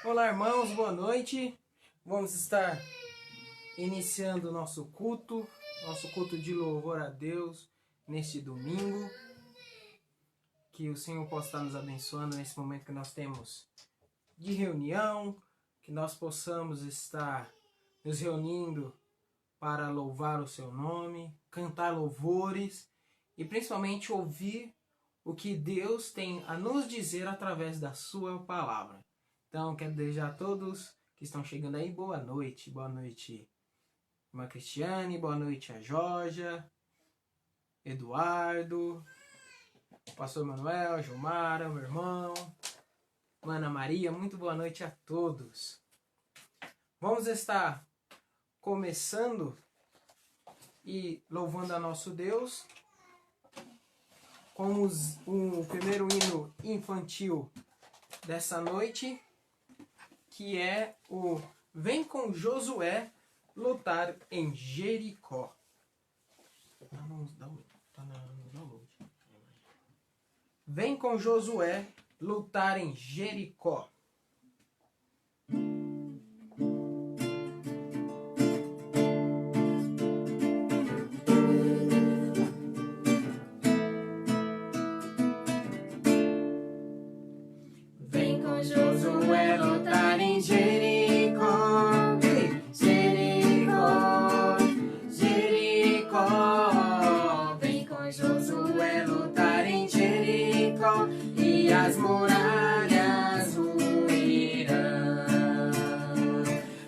Olá, irmãos, boa noite. Vamos estar iniciando o nosso culto de louvor a Deus neste domingo. Que o Senhor possa estar nos abençoando nesse momento que nós temos de reunião, que nós possamos estar nos reunindo para louvar o seu nome, cantar louvores e principalmente ouvir o que Deus tem a nos dizer através da sua palavra. Então, quero desejar a todos que estão chegando aí boa noite. Boa noite, irmã Cristiane, boa noite a Jorja, Eduardo, pastor Manuel, Gilmara, meu irmão, Ana Maria, muito boa noite a todos. Vamos estar começando e louvando a nosso Deus com o primeiro hino infantil dessa noite, que é o Vem com Josué lutar em Jericó. Vem com Josué lutar em Jericó. Vem com Josué lutar em Jericó. Jericó, Jericó. Vem com Josué lutar em Jericó e as muralhas ruirão.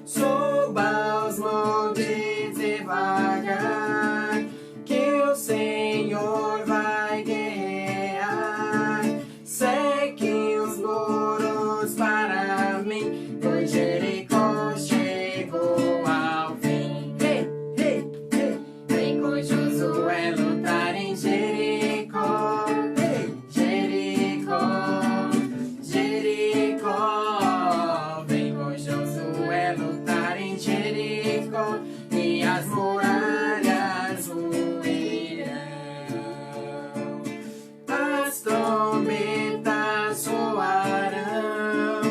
Suba os montes devagar, que o Senhor vai guerrear. Segue os muros para mim, pois Jericó chegou ao fim. Hey, hey, hey. Vem com Josué lutar em Jericó. Hey. Jericó, Jericó. Vem com Josué lutar em Jericó e as muralhas ruirão. As trombetas soarão,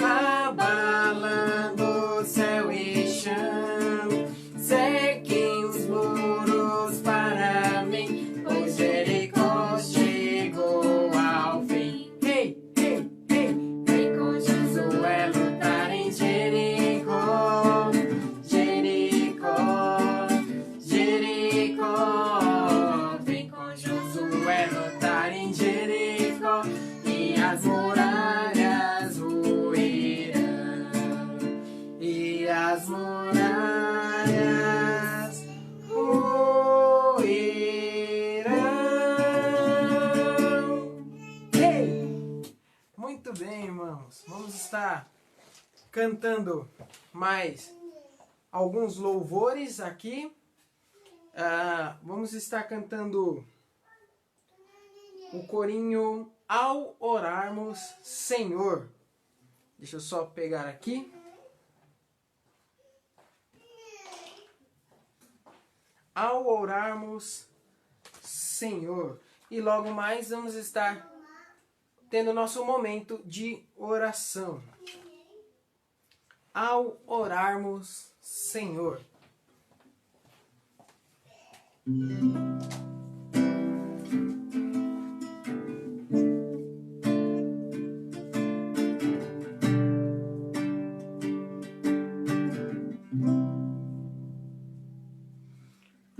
abalando céu e chão. Sequem os muros para mim, pois Jericó chegou ao fim. Hey, hey, hey. Vem com Josué lutar em Jericó. Jericó, Jericó. Vem com Josué lutar em Jericó e as muralhas ruirão. E as muralhas ruirão. Hey! Muito bem, irmãos. Vamos estar cantando mais alguns louvores aqui. Vamos estar cantando o corinho Ao Orarmos Senhor. Deixa eu só pegar aqui. Ao orarmos Senhor. E logo mais vamos estar tendo nosso momento de oração. Ao orarmos Senhor.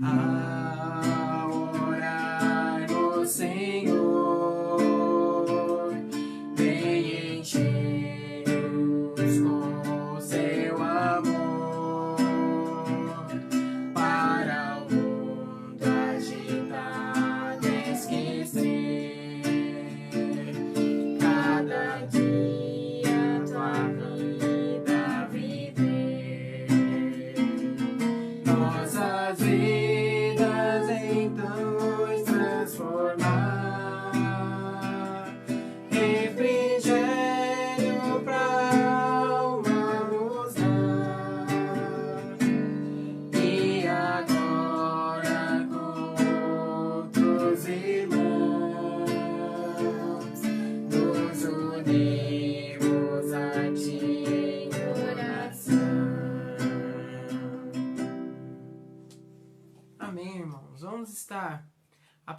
Ao orarmos, Senhor, vem encher-nos com seu amor. Para o mundo agitado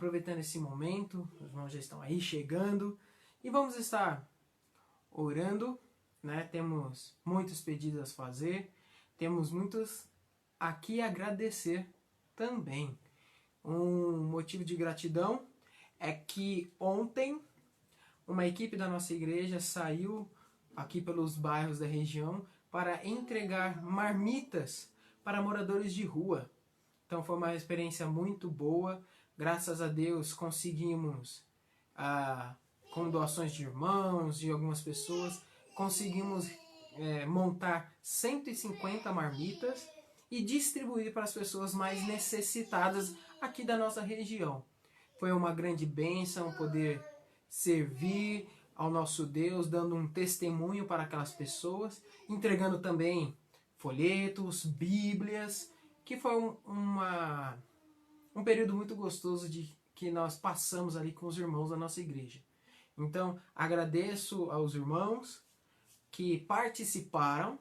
aproveitando esse momento, os irmãos já estão aí chegando, e vamos estar orando, né? Temos muitos pedidos a fazer, temos muitos aqui a agradecer também. Um motivo de gratidão é que ontem uma equipe da nossa igreja saiu aqui pelos bairros da região para entregar marmitas para moradores de rua. Então foi uma experiência muito boa. Graças a Deus conseguimos, com doações de irmãos, de algumas pessoas, conseguimos montar 150 marmitas e distribuir para as pessoas mais necessitadas aqui da nossa região. Foi uma grande bênção poder servir ao nosso Deus, dando um testemunho para aquelas pessoas, entregando também folhetos, bíblias, que foi um período muito gostoso que nós passamos ali com os irmãos da nossa igreja. Então, agradeço aos irmãos que participaram,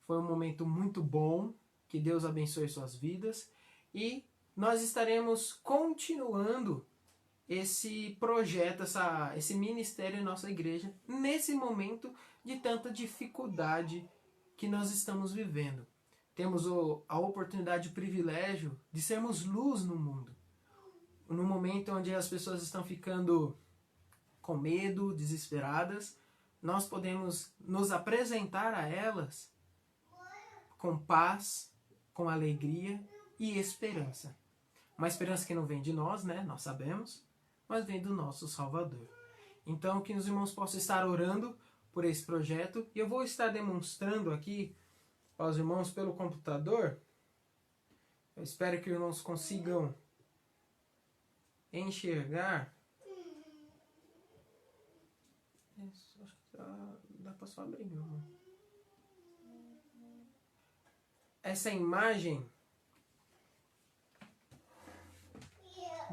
foi um momento muito bom, que Deus abençoe suas vidas, e nós estaremos continuando esse projeto, esse ministério em nossa igreja, nesse momento de tanta dificuldade que nós estamos vivendo. Temos a oportunidade, o privilégio de sermos luz no mundo. No momento onde as pessoas estão ficando com medo, desesperadas, nós podemos nos apresentar a elas com paz, com alegria e esperança. Uma esperança que não vem de nós, né? Nós sabemos, mas vem do nosso Salvador. Então, que os irmãos possam estar orando por esse projeto, e eu vou estar demonstrando aqui aos irmãos pelo computador. Eu espero que os irmãos consigam enxergar. Acho que dá para só abrir, meu irmão. Essa imagem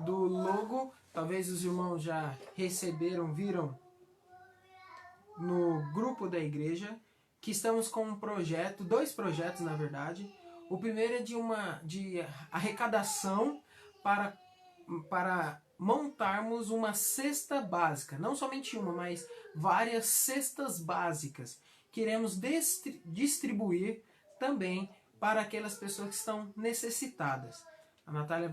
do logo, talvez os irmãos já receberam, viram no grupo da igreja, que estamos com um projeto, 2 projetos na verdade. O primeiro é de arrecadação para montarmos uma cesta básica, não somente uma, mas várias cestas básicas, que iremos distribuir também para aquelas pessoas que estão necessitadas. A Natália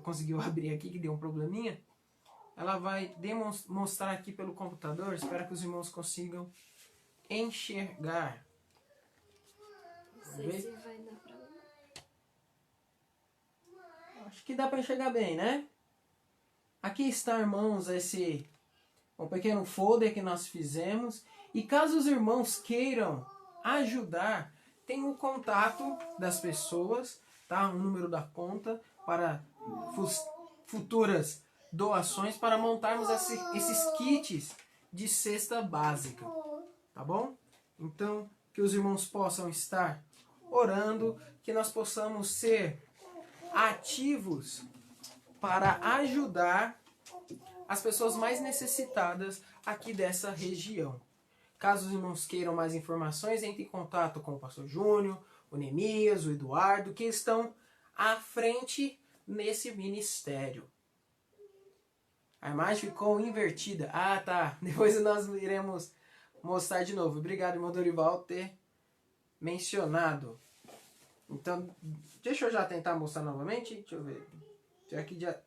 conseguiu abrir aqui, que deu um probleminha. Ela vai mostrar aqui pelo computador, espero que os irmãos consigam enxergar. Não sei se vai dar pra ver. Acho que dá para enxergar bem, né? Aqui está, irmãos, um pequeno folder que nós fizemos. E caso os irmãos queiram ajudar, tem o contato das pessoas, tá? O número da conta para futuras doações, para montarmos esses kits de cesta básica, tá bom? Então, que os irmãos possam estar orando, que nós possamos ser ativos para ajudar as pessoas mais necessitadas aqui dessa região. Caso os irmãos queiram mais informações, entre em contato com o pastor Júnior, o Neemias, o Eduardo, que estão à frente nesse ministério. A imagem ficou invertida. Ah, tá. Depois nós iremos mostrar de novo. Obrigado, irmão Dorival, por ter mencionado. Então, deixa eu já tentar mostrar novamente. Deixa eu ver.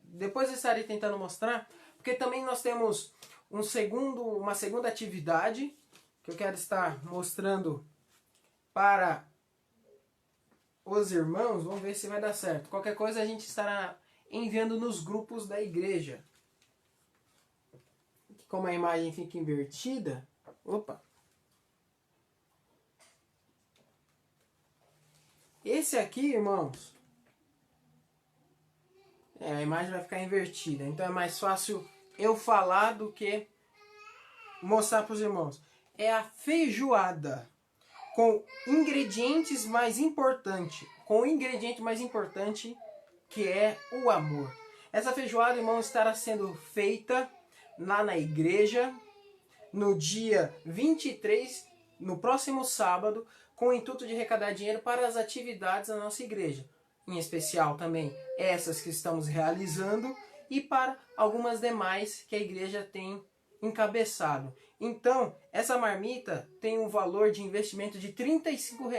Depois eu estarei tentando mostrar, porque também nós temos uma segunda atividade que eu quero estar mostrando para os irmãos. Vamos ver se vai dar certo. Qualquer coisa a gente estará enviando nos grupos da igreja. Como a imagem fica invertida, opa! Esse aqui, irmãos, a imagem vai ficar invertida. Então é mais fácil eu falar do que mostrar para os irmãos. É a feijoada com ingredientes mais importantes. Com o ingrediente mais importante, que é o amor. Essa feijoada, irmãos, estará sendo feita lá na igreja no dia 23, no próximo sábado, com o intuito de arrecadar dinheiro para as atividades da nossa igreja. Em especial também essas que estamos realizando e para algumas demais que a igreja tem encabeçado. Então, essa marmita tem um valor de investimento de R$ 35.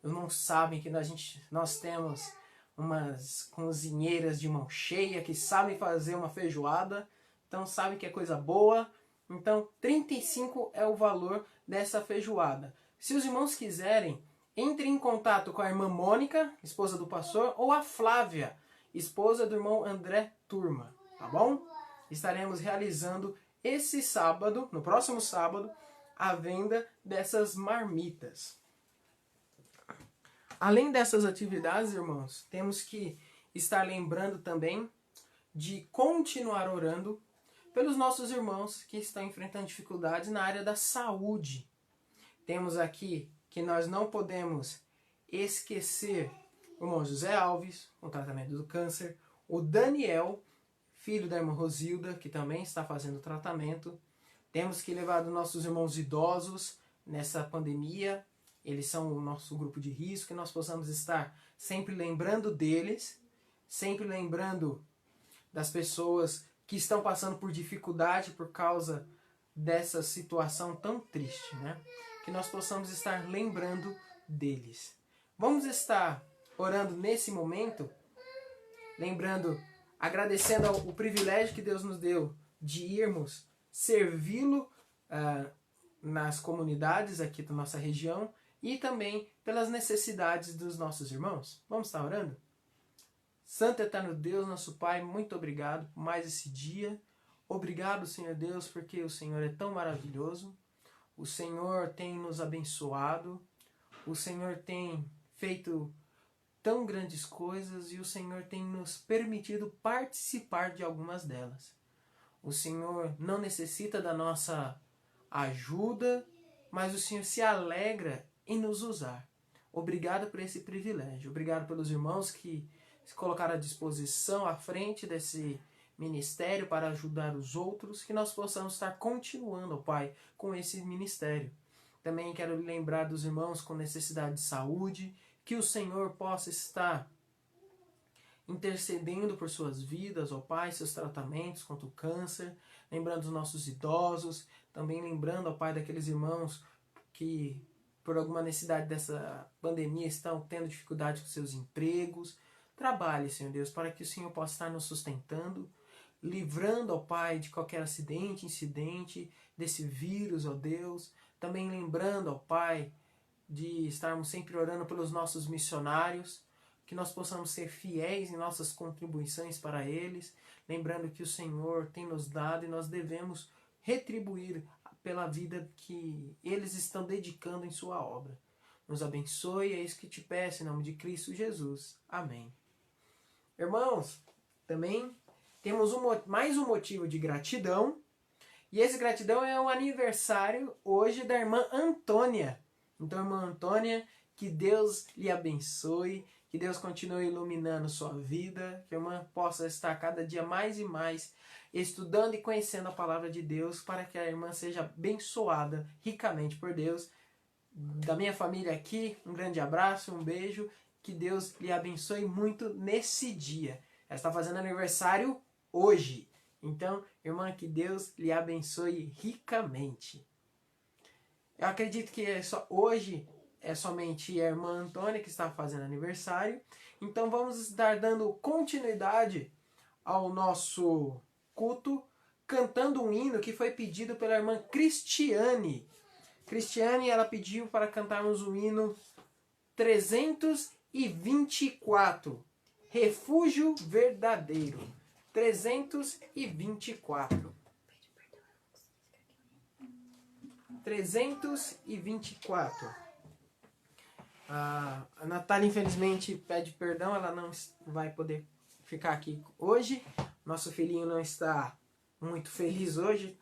Não sabem que nós temos umas cozinheiras de mão cheia que sabem fazer uma feijoada, então sabem que é coisa boa. Então, 35 é o valor dessa feijoada. Se os irmãos quiserem, entre em contato com a irmã Mônica, esposa do pastor, ou a Flávia, esposa do irmão André Turma, tá bom? Estaremos realizando esse sábado, no próximo sábado, a venda dessas marmitas. Além dessas atividades, irmãos, temos que estar lembrando também de continuar orando pelos nossos irmãos que estão enfrentando dificuldades na área da saúde. Temos aqui que nós não podemos esquecer o irmão José Alves, com tratamento do câncer, o Daniel, filho da irmã Rosilda, que também está fazendo tratamento. Temos que levar os nossos irmãos idosos nessa pandemia. Eles são o nosso grupo de risco, que nós possamos estar sempre lembrando deles, sempre lembrando das pessoas que estão passando por dificuldade por causa dessa situação tão triste, né? Que nós possamos estar lembrando deles. Vamos estar orando nesse momento, lembrando, agradecendo o privilégio que Deus nos deu de irmos servi-lo nas comunidades aqui da nossa região e também pelas necessidades dos nossos irmãos. Vamos estar orando? Santo e eterno Deus, nosso Pai, muito obrigado por mais esse dia. Obrigado, Senhor Deus, porque o Senhor é tão maravilhoso. O Senhor tem nos abençoado. O Senhor tem feito tão grandes coisas e o Senhor tem nos permitido participar de algumas delas. O Senhor não necessita da nossa ajuda, mas o Senhor se alegra em nos usar. Obrigado por esse privilégio. Obrigado pelos irmãos que se colocaram à disposição, à frente desse ministério para ajudar os outros, que nós possamos estar continuando, ó Pai, com esse ministério. Também quero lembrar dos irmãos com necessidade de saúde, que o Senhor possa estar intercedendo por suas vidas, ó Pai, seus tratamentos contra o câncer, lembrando dos nossos idosos, também lembrando, ó Pai, daqueles irmãos que por alguma necessidade dessa pandemia estão tendo dificuldade com seus empregos. Trabalhe, Senhor Deus, para que o Senhor possa estar nos sustentando, livrando, ó Pai, de qualquer acidente, incidente, desse vírus, ó Deus. Também lembrando, ó Pai, de estarmos sempre orando pelos nossos missionários, que nós possamos ser fiéis em nossas contribuições para eles, lembrando que o Senhor tem nos dado e nós devemos retribuir pela vida que eles estão dedicando em sua obra. Nos abençoe, é isso que te peço, em nome de Cristo Jesus. Amém. Irmãos, também temos mais um motivo de gratidão, e esse gratidão é o aniversário hoje da irmã Antônia. Então, irmã Antônia, que Deus lhe abençoe, que Deus continue iluminando sua vida, que a irmã possa estar cada dia mais e mais estudando e conhecendo a palavra de Deus, para que a irmã seja abençoada ricamente por Deus. Da minha família aqui, um grande abraço, um beijo, que Deus lhe abençoe muito nesse dia. Ela está fazendo aniversário hoje. Então, irmã, que Deus lhe abençoe ricamente. Eu acredito que hoje é somente a irmã Antônia que está fazendo aniversário. Então vamos estar dando continuidade ao nosso culto, cantando um hino que foi pedido pela irmã Cristiane. Cristiane, ela pediu para cantarmos o hino 324, Refúgio Verdadeiro. 324. 324. A Natália, infelizmente, pede perdão, ela não vai poder ficar aqui hoje. Nosso filhinho não está muito feliz hoje,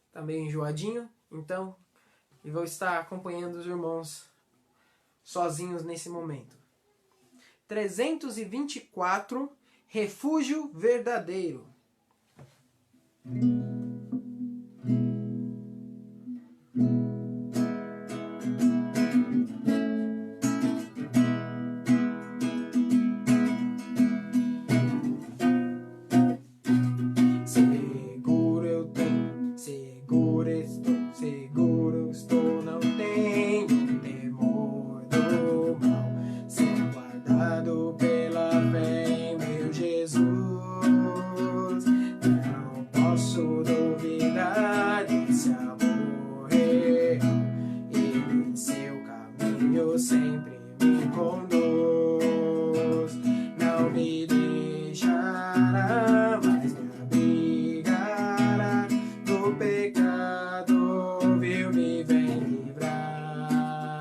está meio enjoadinho, então eu vou estar acompanhando os irmãos sozinhos nesse momento. 324, Refúgio Verdadeiro. estou seguro, estou, não tenho temor do mal. Sou guardado pela fé em meu Jesus. Não posso duvidar desse amor real. Ele em seu caminho sempre me conduz. Não me deixará, mas me abrigará do pecado, viu, me vem livrar.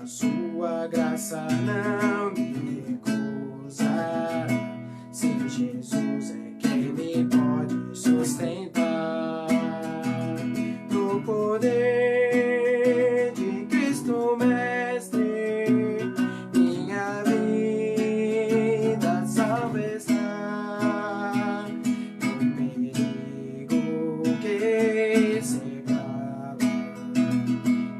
A sua graça não me recusará. Se Jesus é quem me pode sustentar, no poder de Cristo Mestre, minha vida salva está. No perigo que cercava,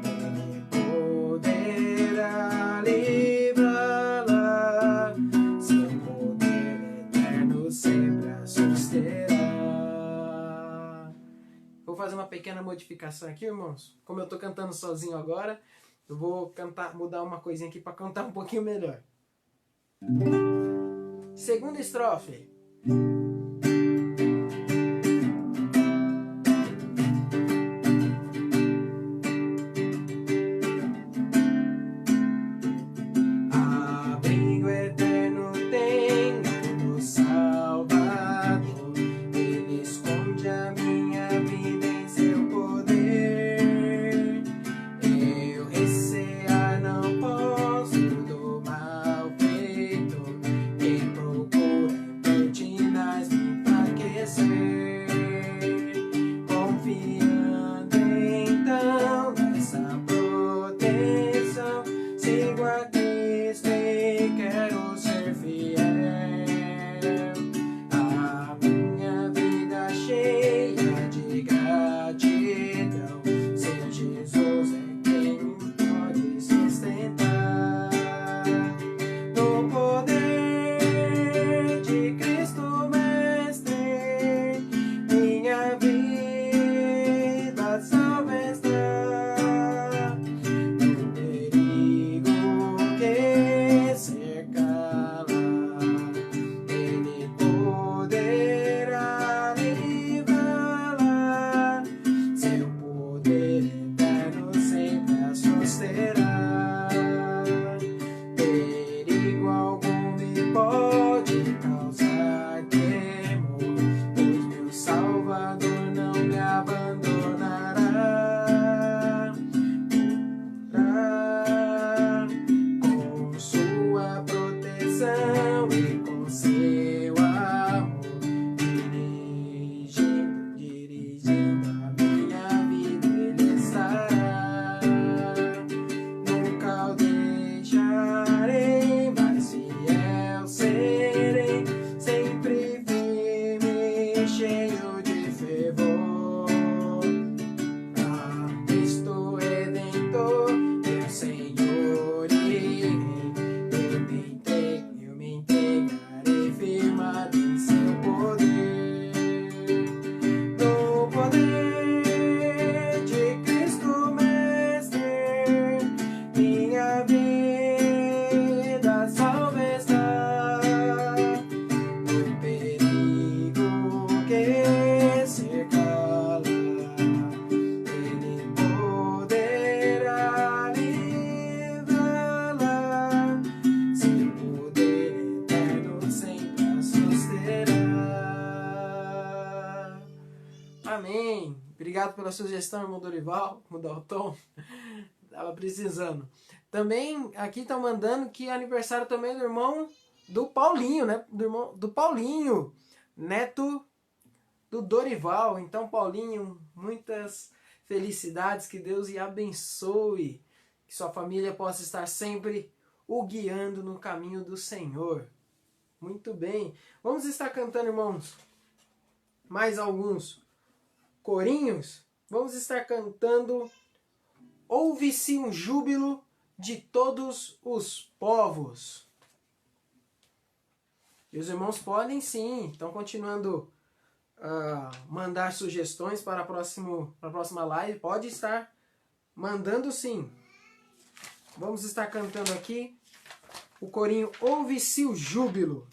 Ele poderá livrá-la. Seu poder eterno sempre a susterá. Vou fazer uma pequena modificação aqui, irmãos. Como eu tô cantando sozinho agora, eu vou cantar, mudar uma coisinha aqui para cantar um pouquinho melhor. Segunda estrofe. Abrigo eterno tenho no Salvador. Ele esconde a minha vida em seu poder. Eu recear não posso do mal feito. Quem procura em pertinaz me enfraquecer. Confiando então nessa proteção, sigo a Cristo e quero ser fiel. A minha vida cheia de gratidão, seu Jesus é quem me pode sustentar. No poder de Cristo Mestre, minha vida salva está. No perigo que cercava, Ele poderá livrá-la. Seu poder eterno sempre a susterá. Perigo algum me pode causar temor, pois meu Salvador não me abandonará. Com sua proteção e com seu amor, dirigindo a minha vida, Ele estará. Nunca o deixarei, mas fiel serei, sempre firme, cheio de fervor. A Cristo Redentor, meu Senhor e Rei, eu me entregarei firmado em seu poder. No poder de Cristo Mestre, minha vida salva está. No perigo que cercá-la, Ele poderá livrá-la. Seu poder eterno sempre a susterá. Amém. Obrigado pela sugestão, irmão Dorival. Mudar o tom. Tava precisando. Também aqui estão mandando que é aniversário também do irmão do Paulinho, né? Do Paulinho, neto do Dorival. Então, Paulinho, muitas felicidades, que Deus o abençoe, que sua família possa estar sempre o guiando no caminho do Senhor. Muito bem. Vamos estar cantando, irmãos, mais alguns corinhos. Vamos estar cantando Ouve-se um júbilo de todos os povos. E os irmãos podem sim, estão continuando mandar sugestões para a próxima live, pode estar mandando sim. Vamos estar cantando aqui o corinho Ouve-se o Júbilo.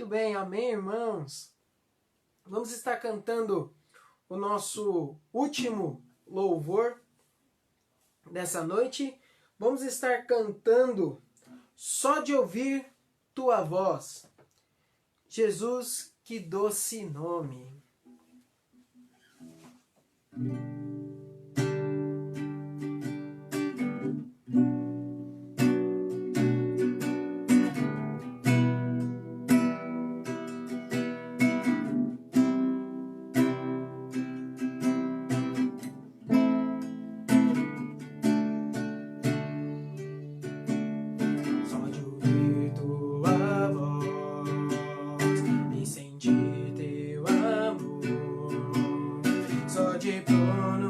Bem, amém, irmãos? Vamos estar cantando o nosso último louvor dessa noite. Vamos estar cantando Só de Ouvir Tua Voz. Jesus, que doce nome. Só de pôr no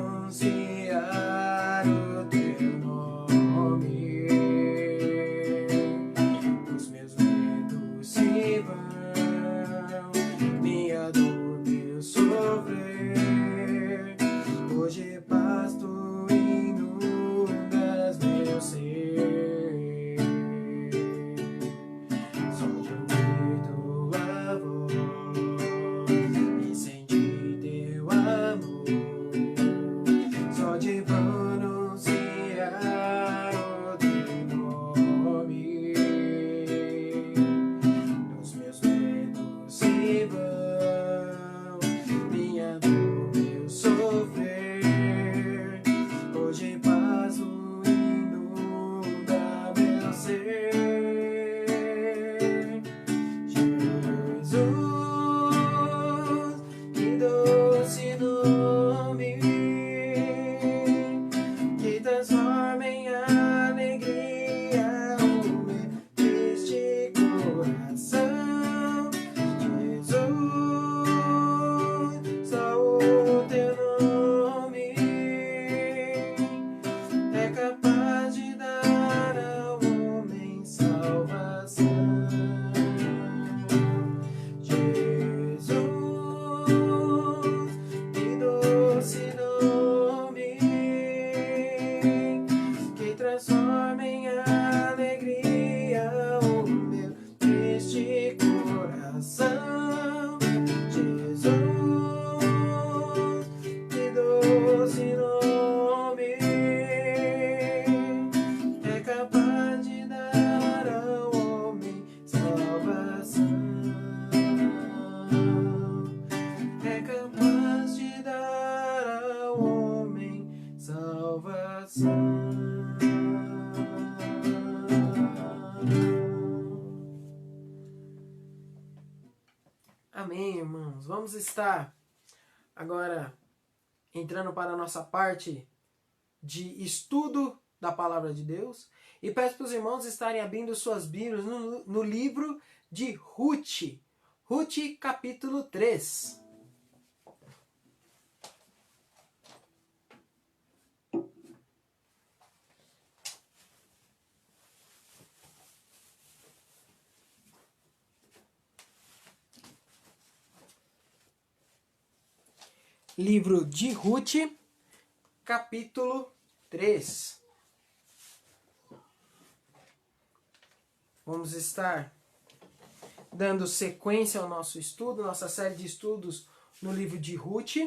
Amém, irmãos. Vamos estar agora entrando para a nossa parte de estudo da Palavra de Deus. E peço para os irmãos estarem abrindo suas Bíblias no livro de Ruth. Ruth, capítulo 3. Livro de Ruth, capítulo 3. Vamos estar dando sequência ao nosso estudo, nossa série de estudos no livro de Ruth.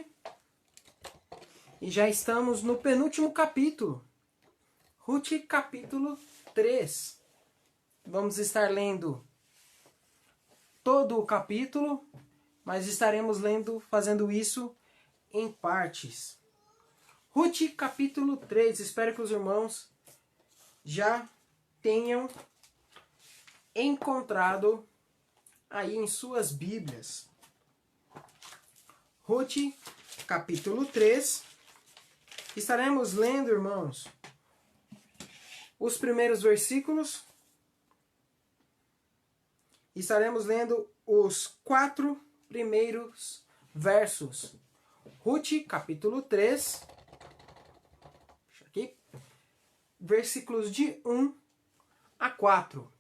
E já estamos no penúltimo capítulo. Ruth, capítulo 3. Vamos estar lendo todo o capítulo, mas estaremos fazendo isso em partes. Ruth, capítulo 3. Espero que os irmãos já tenham encontrado aí em suas Bíblias. Ruth, capítulo 3. Estaremos lendo, irmãos, os primeiros versículos. Estaremos lendo os 4 primeiros versos. Ruth, capítulo 3, aqui, versículos de 1 a 4.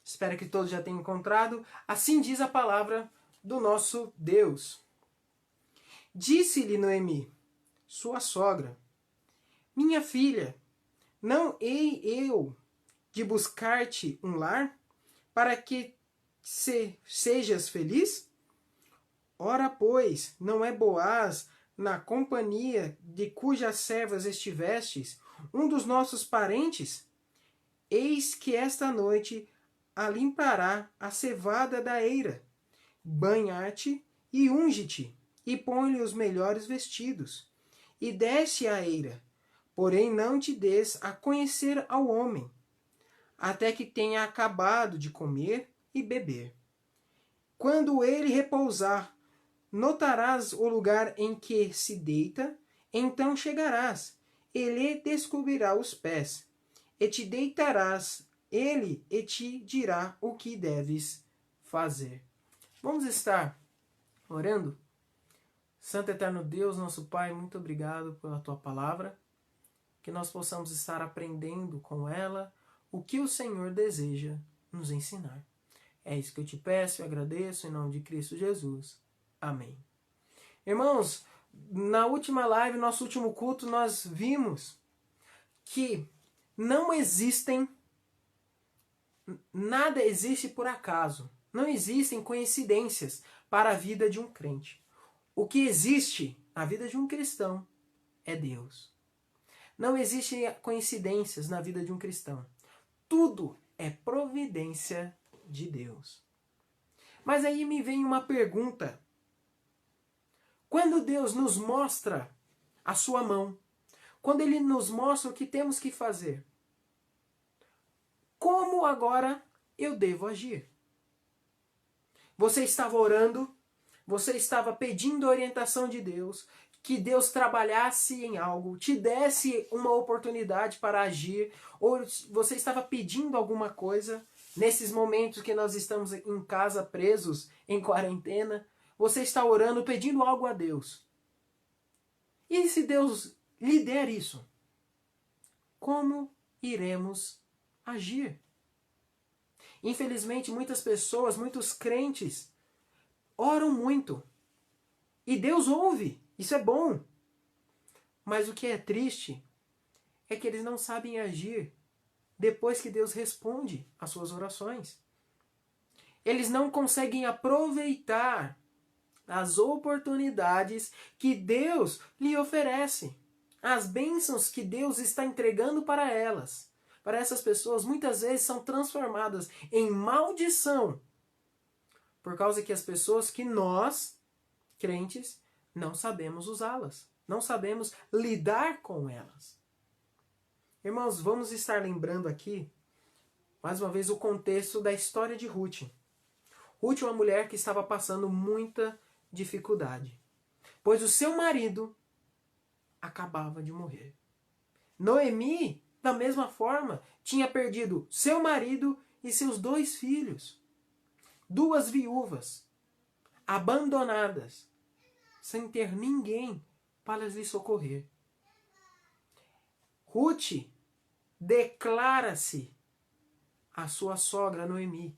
Espero que todos já tenham encontrado. Assim diz a palavra do nosso Deus. Disse-lhe Noemi, sua sogra: minha filha, não hei eu de buscar-te um lar, para que sejas feliz? Ora, pois, não é Boaz, na companhia de cujas servas estivestes, um dos nossos parentes? Eis que esta noite alimpará a cevada da eira. Banha-te e unge-te, e põe-lhe os melhores vestidos. E desce à eira, porém não te des a conhecer ao homem, até que tenha acabado de comer e beber. Quando ele repousar, notarás o lugar em que se deita, então chegarás, ele descobrirá os pés, e te deitarás, ele e te dirá o que deves fazer. Vamos estar orando? Santo Eterno Deus, nosso Pai, muito obrigado pela Tua Palavra, que nós possamos estar aprendendo com ela o que o Senhor deseja nos ensinar. É isso que eu te peço e agradeço em nome de Cristo Jesus. Amém. Irmãos, na última live, nosso último culto, nós vimos que não existem, nada existe por acaso. Não existem coincidências para a vida de um crente. O que existe na vida de um cristão é Deus. Não existem coincidências na vida de um cristão. Tudo é providência de Deus. Mas aí me vem uma pergunta. Quando Deus nos mostra a sua mão, quando Ele nos mostra o que temos que fazer, como agora eu devo agir? Você estava orando, você estava pedindo a orientação de Deus, que Deus trabalhasse em algo, te desse uma oportunidade para agir, ou você estava pedindo alguma coisa, nesses momentos que nós estamos em casa presos, em quarentena, você está orando, pedindo algo a Deus. E se Deus lhe der isso? Como iremos agir? Infelizmente, muitas pessoas, muitos crentes, oram muito. E Deus ouve. Isso é bom. Mas o que é triste é que eles não sabem agir depois que Deus responde às suas orações. Eles não conseguem aproveitar as oportunidades que Deus lhe oferece. As bênçãos que Deus está entregando para elas. Para essas pessoas, muitas vezes são transformadas em maldição. Por causa que as pessoas que nós, crentes, não sabemos usá-las. Não sabemos lidar com elas. Irmãos, vamos estar lembrando aqui, mais uma vez, o contexto da história de Ruth. Ruth é uma mulher que estava passando muita dificuldade, pois o seu marido acabava de morrer. Noemi, da mesma forma, tinha perdido seu marido e seus 2 filhos. 2 viúvas, abandonadas, sem ter ninguém para lhes socorrer. Ruth declara-se à sua sogra Noemi,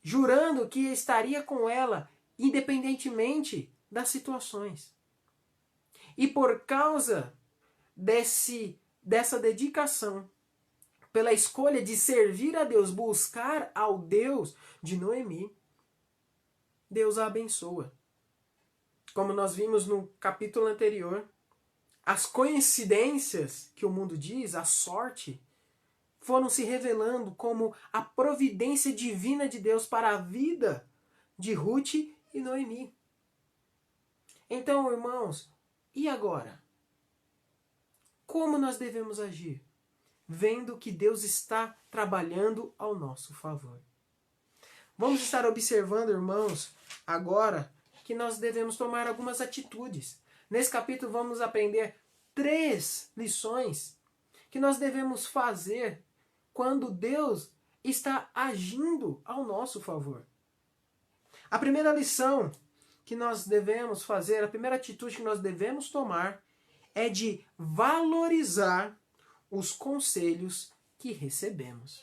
jurando que estaria com ela independentemente das situações. E por causa dessa dedicação, pela escolha de servir a Deus, buscar ao Deus de Noemi, Deus a abençoa. Como nós vimos no capítulo anterior, as coincidências que o mundo diz, a sorte, foram se revelando como a providência divina de Deus para a vida de Ruth e Noemi. Então, irmãos, e agora? Como nós devemos agir? Vendo que Deus está trabalhando ao nosso favor. Vamos estar observando, irmãos, agora que nós devemos tomar algumas atitudes. Nesse capítulo vamos aprender 3 lições que nós devemos fazer quando Deus está agindo ao nosso favor. A primeira lição que nós devemos fazer, a primeira atitude que nós devemos tomar é de valorizar os conselhos que recebemos.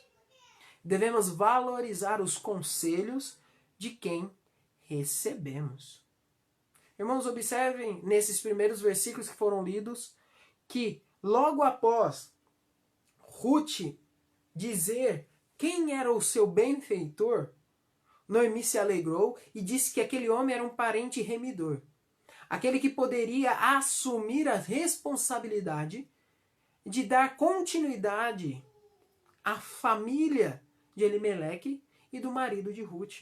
Devemos valorizar os conselhos de quem recebemos. Irmãos, observem nesses primeiros versículos que foram lidos que logo após Ruth dizer quem era o seu benfeitor, Noemi se alegrou e disse que aquele homem era um parente remidor. Aquele que poderia assumir a responsabilidade de dar continuidade à família de Elimeleque e do marido de Ruth.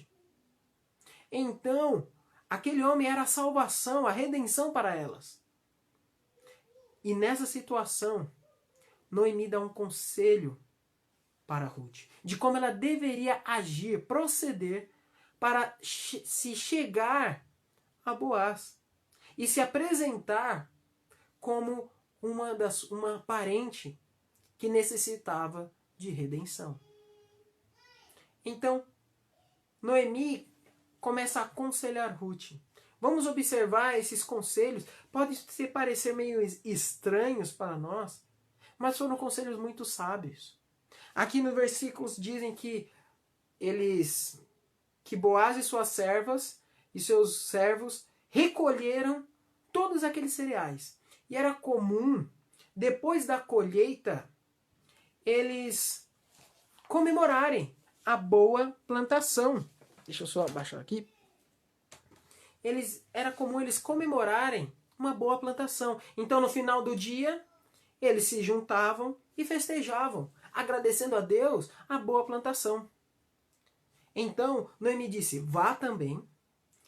Então, aquele homem era a salvação, a redenção para elas. E nessa situação, Noemi dá um conselho para Ruth, de como ela deveria agir, proceder para se chegar a Boaz e se apresentar como uma parente que necessitava de redenção. Então, Noemi começa a aconselhar Ruth. Vamos observar esses conselhos. Podem parecer meio estranhos para nós, mas foram conselhos muito sábios. Aqui no versículos dizem que Boaz e suas servas e seus servos recolheram todos aqueles cereais. E era comum, depois da colheita, eles comemorarem a boa plantação. Deixa eu só abaixar aqui. Era comum eles comemorarem uma boa plantação. Então, no final do dia, eles se juntavam e festejavam, agradecendo a Deus a boa plantação. Então, Noemi disse, vá também,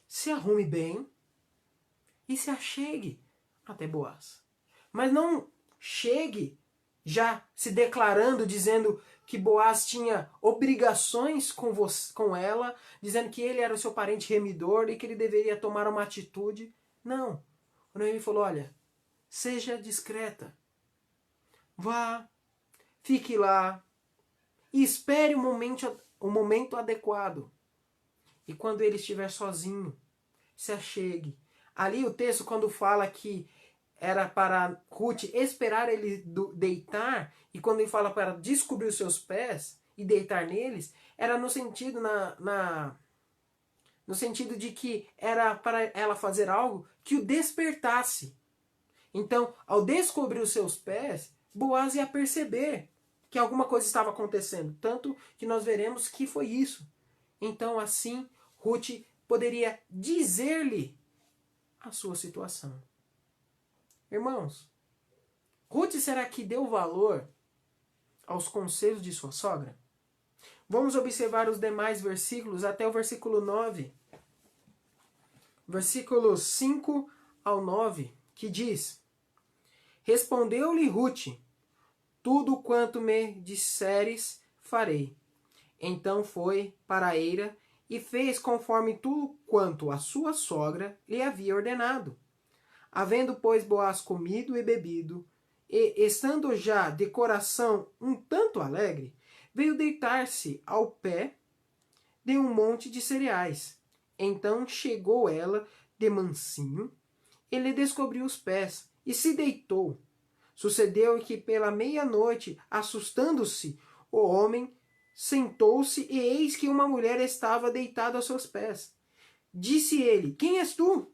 se arrume bem e se achegue até Boaz. Mas não chegue já se declarando, dizendo que Boaz tinha obrigações com ela, dizendo que ele era o seu parente remidor e que ele deveria tomar uma atitude. Não. Noemi falou, olha, seja discreta. Vá, fique lá e espere o momento adequado. E quando ele estiver sozinho, se achegue. Ali o texto, quando fala que era para Ruth esperar ele deitar, e quando ele fala para descobrir os seus pés e deitar neles, era no sentido no sentido de que era para ela fazer algo que o despertasse. Então, ao descobrir os seus pés, Boaz ia perceber que alguma coisa estava acontecendo, tanto que nós veremos que foi isso. Então, assim, Ruth poderia dizer-lhe a sua situação. Irmãos, Ruth será que deu valor aos conselhos de sua sogra? Vamos observar os demais versículos até o versículo 9. Versículos 5 ao 9, que diz: Respondeu-lhe Ruth, tudo quanto me disseres farei. Então foi para a eira e fez conforme tudo quanto a sua sogra lhe havia ordenado. Havendo, pois, Boaz comido e bebido, e estando já de coração um tanto alegre, veio deitar-se ao pé de um monte de cereais. Então chegou ela de mansinho, e lhe descobriu os pés, e se deitou. Sucedeu que pela meia-noite, assustando-se, o homem sentou-se, e eis que uma mulher estava deitada aos seus pés. Disse ele: Quem és tu?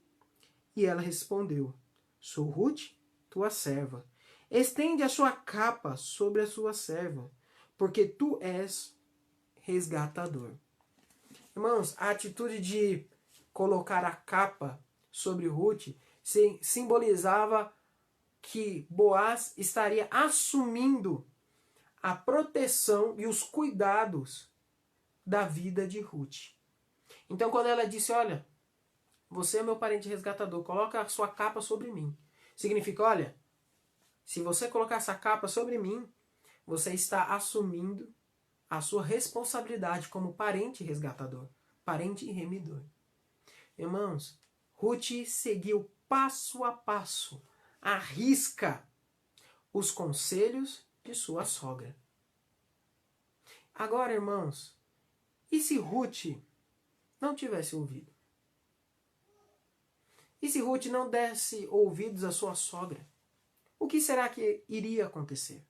E ela respondeu: Sou Ruth, tua serva. Estende a sua capa sobre a sua serva, porque tu és resgatador. Irmãos, a atitude de colocar a capa sobre Ruth simbolizava que Boaz estaria assumindo a proteção e os cuidados da vida de Ruth. Então, quando ela disse: olha, você é meu parente resgatador, coloca a sua capa sobre mim. Significa, olha, se você colocar essa capa sobre mim, você está assumindo a sua responsabilidade como parente resgatador, parente remidor. Irmãos, Ruth seguiu passo a passo, à risca, os conselhos de sua sogra. Agora, irmãos, e se Ruth não tivesse ouvido? E se Ruth não desse ouvidos à sua sogra? O que será que iria acontecer?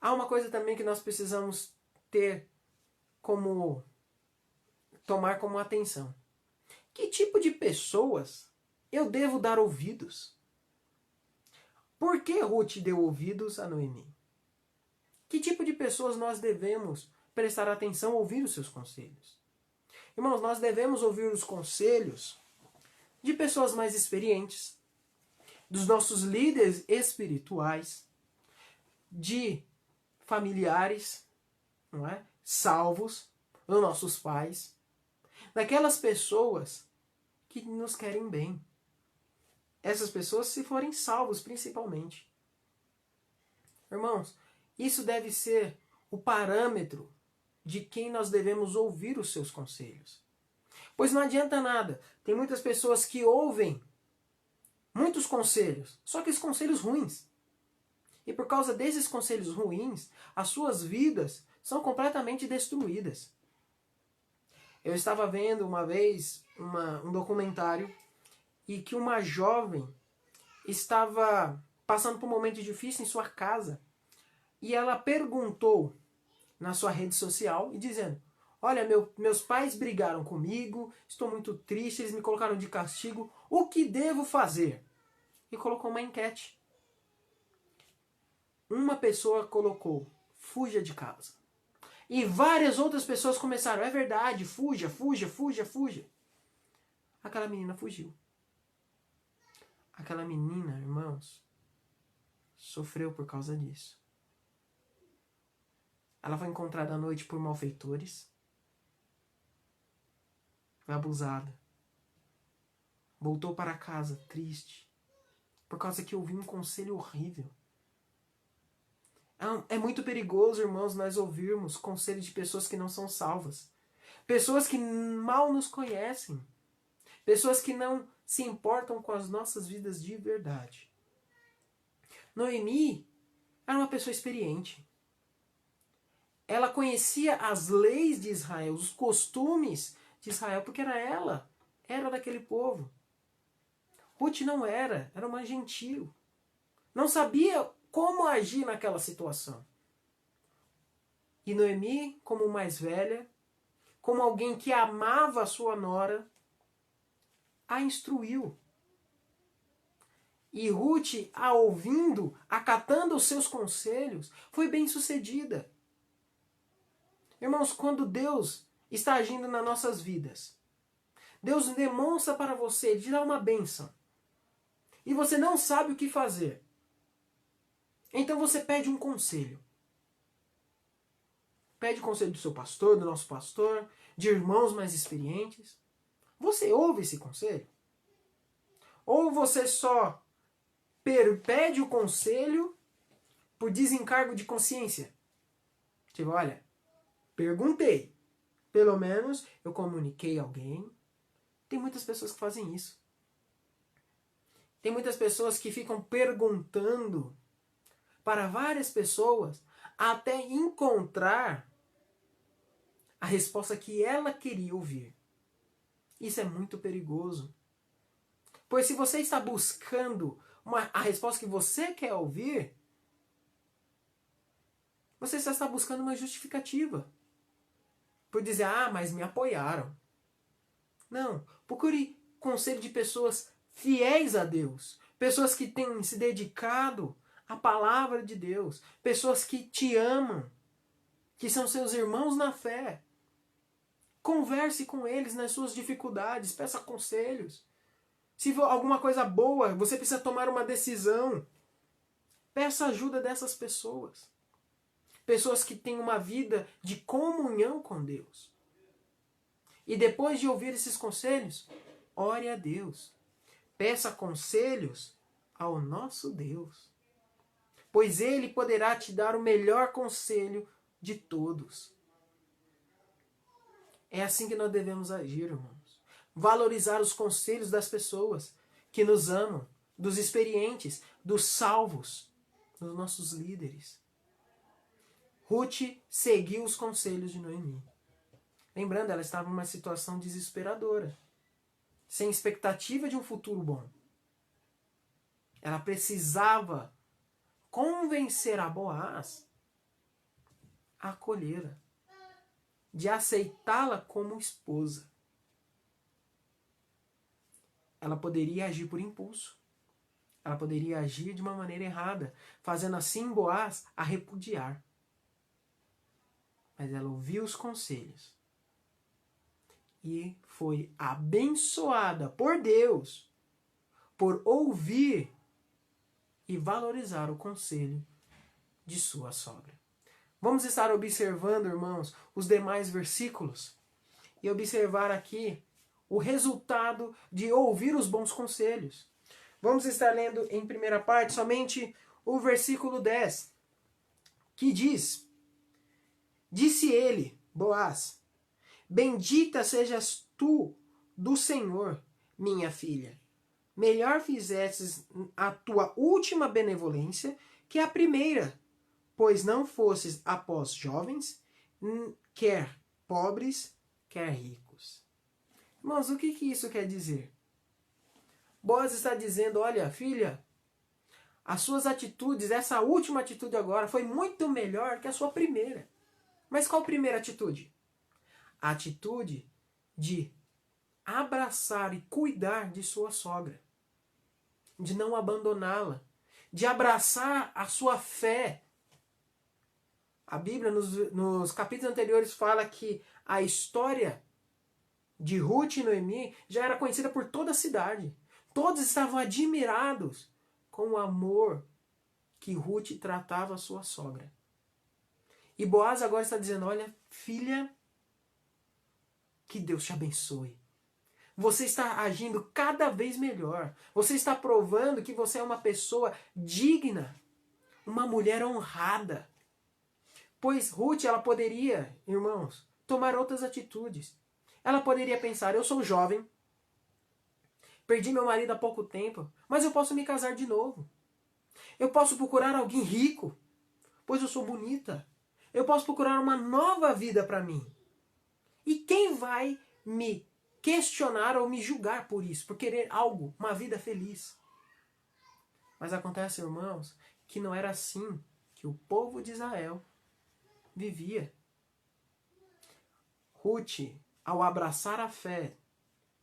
Há uma coisa também que nós precisamos tomar como atenção. Que tipo de pessoas eu devo dar ouvidos? Por que Ruth deu ouvidos a Noemi? Que tipo de pessoas nós devemos prestar atenção, ouvir os seus conselhos? Irmãos, nós devemos ouvir os conselhos de pessoas mais experientes, dos nossos líderes espirituais, de familiares, não é? Salvos, dos nossos pais, daquelas pessoas que nos querem bem. Essas pessoas, se forem salvos, principalmente. Irmãos, isso deve ser o parâmetro de quem nós devemos ouvir os seus conselhos. Pois não adianta nada. Tem muitas pessoas que ouvem muitos conselhos, só que os conselhos ruins. E por causa desses conselhos ruins, as suas vidas são completamente destruídas. Eu estava vendo uma vez um documentário e que uma jovem estava passando por um momento difícil em sua casa e ela perguntou na sua rede social e dizendo: olha, meus pais brigaram comigo, estou muito triste, eles me colocaram de castigo, o que devo fazer? E colocou uma enquete. Uma pessoa colocou: fuja de casa. E várias outras pessoas começaram: é verdade, fuja, fuja, fuja, fuja. Aquela menina fugiu. Aquela menina, irmãos, sofreu por causa disso. Ela foi encontrada à noite por malfeitores. Foi abusada. Voltou para casa triste, por causa que ouviu um conselho horrível. É muito perigoso, irmãos, nós ouvirmos conselhos de pessoas que não são salvas. Pessoas que mal nos conhecem. Pessoas que não se importam com as nossas vidas de verdade. Noemi era uma pessoa experiente. Ela conhecia as leis de Israel, os costumes de Israel, porque era daquele povo. Ruth não era uma gentil. Não sabia como agir naquela situação. E Noemi, como mais velha, como alguém que amava a sua nora, a instruiu. E Ruth, a ouvindo, acatando os seus conselhos, foi bem sucedida. Irmãos, quando Deus está agindo nas nossas vidas, Deus demonstra para você, Ele te dá uma bênção, e você não sabe o que fazer. Então você pede um conselho. Pede conselho do seu pastor, do nosso pastor, de irmãos mais experientes. Você ouve esse conselho? Ou você só pede o conselho por desencargo de consciência. Tipo, olha, perguntei. Pelo menos eu comuniquei a alguém. Tem muitas pessoas que fazem isso. Tem muitas pessoas que ficam perguntando para várias pessoas até encontrar a resposta que ela queria ouvir. Isso é muito perigoso. Pois se você está buscando a resposta que você quer ouvir, você só está buscando uma justificativa. Por dizer, mas me apoiaram. Não, procure conselho de pessoas fiéis a Deus. Pessoas que têm se dedicado à palavra de Deus. Pessoas que te amam. Que são seus irmãos na fé. Converse com eles nas suas dificuldades. Peça conselhos. Se for alguma coisa boa, você precisa tomar uma decisão. Peça ajuda dessas pessoas. Pessoas que têm uma vida de comunhão com Deus. E depois de ouvir esses conselhos, ore a Deus. Peça conselhos ao nosso Deus. Pois Ele poderá te dar o melhor conselho de todos. É assim que nós devemos agir, irmãos. Valorizar os conselhos das pessoas que nos amam, dos experientes, dos salvos, dos nossos líderes. Ruth seguiu os conselhos de Noemi. Lembrando, ela estava em uma situação desesperadora, sem expectativa de um futuro bom. Ela precisava convencer a Boaz a acolhê-la, de aceitá-la como esposa. Ela poderia agir por impulso. Ela poderia agir de uma maneira errada, fazendo assim Boaz a repudiar. Mas ela ouviu os conselhos e foi abençoada por Deus por ouvir e valorizar o conselho de sua sogra. Vamos estar observando, irmãos, os demais versículos e observar aqui o resultado de ouvir os bons conselhos. Vamos estar lendo em primeira parte somente o versículo 10, que diz: Disse ele, Boaz, bendita sejas tu do Senhor, minha filha. Melhor fizestes a tua última benevolência que a primeira, pois não fostes após jovens, quer pobres, quer ricos. Irmãos, o que isso quer dizer? Boaz está dizendo, olha, filha, as suas atitudes, essa última atitude agora, foi muito melhor que a sua primeira. Mas qual primeira atitude? A atitude de abraçar e cuidar de sua sogra. De não abandoná-la. De abraçar a sua fé. A Bíblia, nos capítulos anteriores, fala que a história de Ruth e Noemi já era conhecida por toda a cidade. Todos estavam admirados com o amor que Ruth tratava a sua sogra. E Boaz agora está dizendo, olha, filha, que Deus te abençoe. Você está agindo cada vez melhor. Você está provando que você é uma pessoa digna, uma mulher honrada. Pois Ruth, ela poderia, irmãos, tomar outras atitudes. Ela poderia pensar, eu sou jovem, perdi meu marido há pouco tempo, mas eu posso me casar de novo. Eu posso procurar alguém rico, pois eu sou bonita. Eu posso procurar uma nova vida para mim. E quem vai me questionar ou me julgar por isso, por querer algo, uma vida feliz? Mas acontece, irmãos, que não era assim que o povo de Israel vivia. Ruth, ao abraçar a fé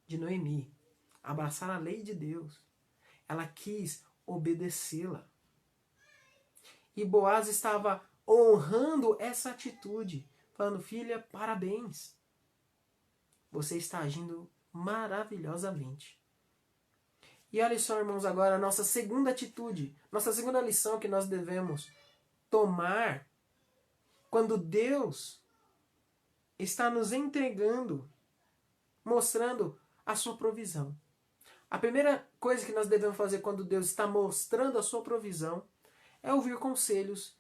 de Noemi, abraçar a lei de Deus, ela quis obedecê-la. E Boaz estava honrando essa atitude, falando, filha, parabéns. Você está agindo maravilhosamente. E olha só, irmãos, agora a nossa segunda atitude, nossa segunda lição que nós devemos tomar quando Deus está nos entregando, mostrando a sua provisão. A primeira coisa que nós devemos fazer quando Deus está mostrando a sua provisão é ouvir conselhos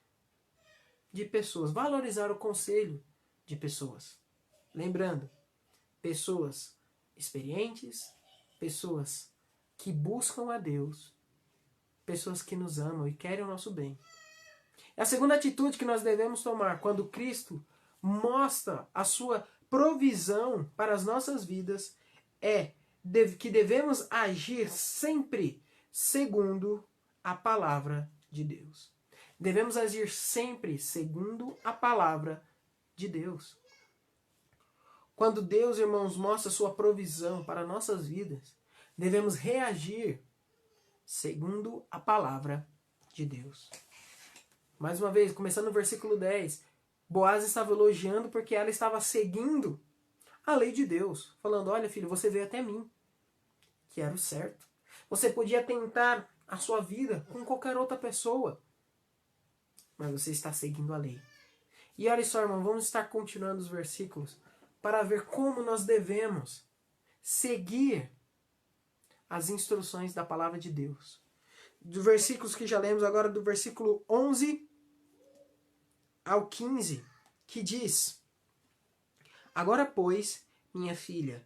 de pessoas, valorizar o conselho de pessoas. Lembrando, pessoas experientes, pessoas que buscam a Deus, pessoas que nos amam e querem o nosso bem. A segunda atitude que nós devemos tomar quando Cristo mostra a sua provisão para as nossas vidas é que devemos agir sempre segundo a palavra de Deus. Devemos agir sempre segundo a palavra de Deus. Quando Deus, irmãos, mostra a sua provisão para nossas vidas, devemos reagir segundo a palavra de Deus. Mais uma vez, começando no versículo 10, Boaz estava elogiando porque ela estava seguindo a lei de Deus, falando, olha filho, você veio até mim, que era o certo. Você podia tentar a sua vida com qualquer outra pessoa, mas você está seguindo a lei. E olha só, irmão, vamos estar continuando os versículos para ver como nós devemos seguir as instruções da palavra de Deus. Dos versículos que já lemos agora, do versículo 11 ao 15, que diz: Agora, pois, minha filha,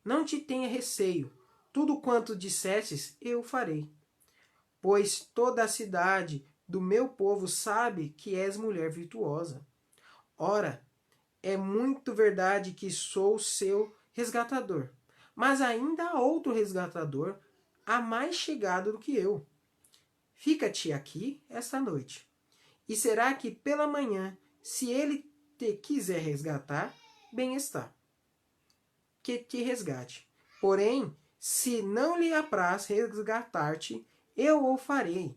não te tenha receio, tudo quanto dissestes eu farei. Pois toda a cidade do meu povo sabe que és mulher virtuosa. Ora, é muito verdade que sou seu resgatador, mas ainda há outro resgatador, há mais chegado do que eu. Fica-te aqui esta noite. E será que pela manhã, se ele te quiser resgatar, bem está, que te resgate. Porém, se não lhe apraz resgatar-te, eu o farei.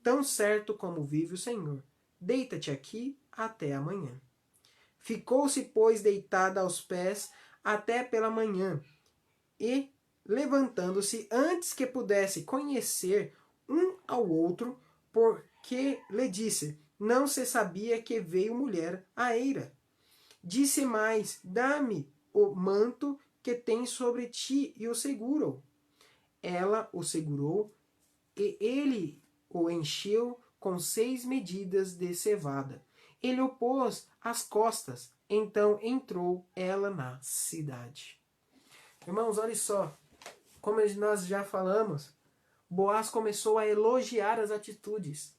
Tão certo como vive o Senhor. Deita-te aqui até amanhã. Ficou-se, pois, deitada aos pés até pela manhã, e, levantando-se antes que pudesse conhecer um ao outro, porque lhe disse, não se sabia que veio mulher à eira. Disse mais, dá-me o manto que tens sobre ti, e o segurou. Ela o segurou, e ele o encheu com 6 medidas de cevada. Ele o pôs às costas, então entrou ela na cidade. Irmãos, olha só, como nós já falamos, Boaz começou a elogiar as atitudes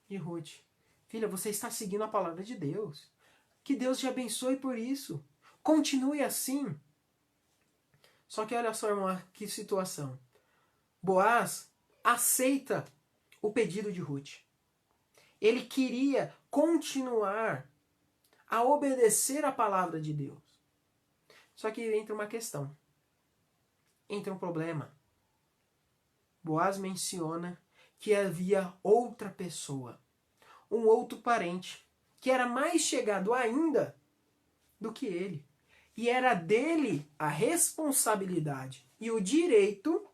de Ruth. Filha, você está seguindo a palavra de Deus. Que Deus te abençoe por isso. Continue assim. Só que olha só, irmão, que situação. Boaz aceita o pedido de Ruth. Ele queria continuar a obedecer a palavra de Deus. Só que entra uma questão. Entra um problema. Boaz menciona que havia outra pessoa, um outro parente, que era mais chegado ainda do que ele. E era dele a responsabilidade e o direito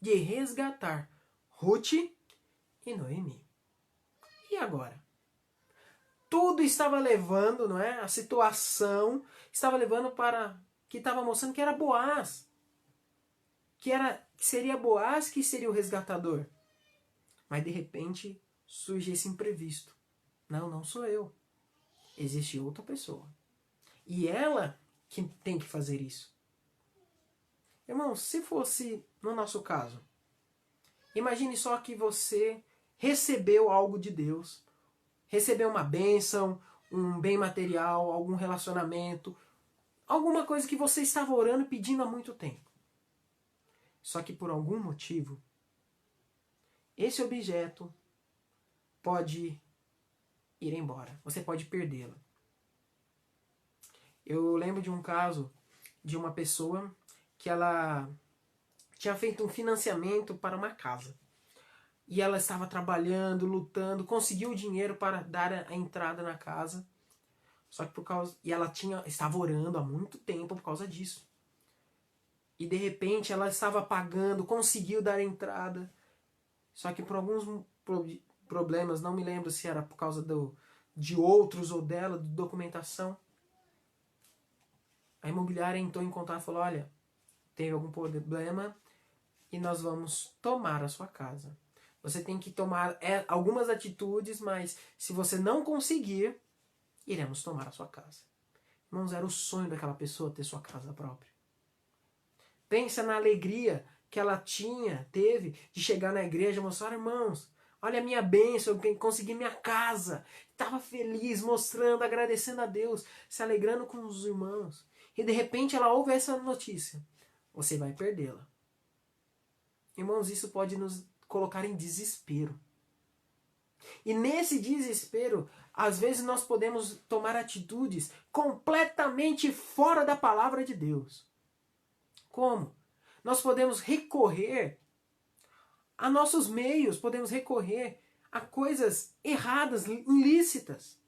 de resgatar Ruth e Noemi. E agora? Tudo estava levando, não é? A situação estava levando para que estava mostrando que era Boaz. Que seria Boaz que seria o resgatador. Mas de repente surge esse imprevisto. Não, não sou eu. Existe outra pessoa. E ela que tem que fazer isso. Irmão, se fosse no nosso caso, imagine só que você recebeu algo de Deus, recebeu uma bênção, um bem material, algum relacionamento, alguma coisa que você estava orando e pedindo há muito tempo. Só que por algum motivo, esse objeto pode ir embora. Você pode perdê-lo. Eu lembro de um caso de uma pessoa que ela tinha feito um financiamento para uma casa. E ela estava trabalhando, lutando, conseguiu o dinheiro para dar a entrada na casa. Só que e ela estava orando há muito tempo por causa disso. E de repente ela estava pagando, conseguiu dar a entrada. Só que por alguns problemas, não me lembro se era por causa de outros ou dela, de documentação, a imobiliária entrou em contato e falou, olha, teve algum problema e nós vamos tomar a sua casa. Você tem que tomar algumas atitudes, mas se você não conseguir, iremos tomar a sua casa. Irmãos, era o sonho daquela pessoa ter sua casa própria. Pensa na alegria que ela teve de chegar na igreja e mostrar, irmãos, olha a minha bênção, eu consegui minha casa. Estava feliz, mostrando, agradecendo a Deus, se alegrando com os irmãos. E de repente ela ouve essa notícia. Você vai perdê-la. Irmãos, isso pode nos colocar em desespero. E nesse desespero, às vezes nós podemos tomar atitudes completamente fora da palavra de Deus. Como? Nós podemos recorrer a nossos meios, podemos recorrer a coisas erradas, ilícitas.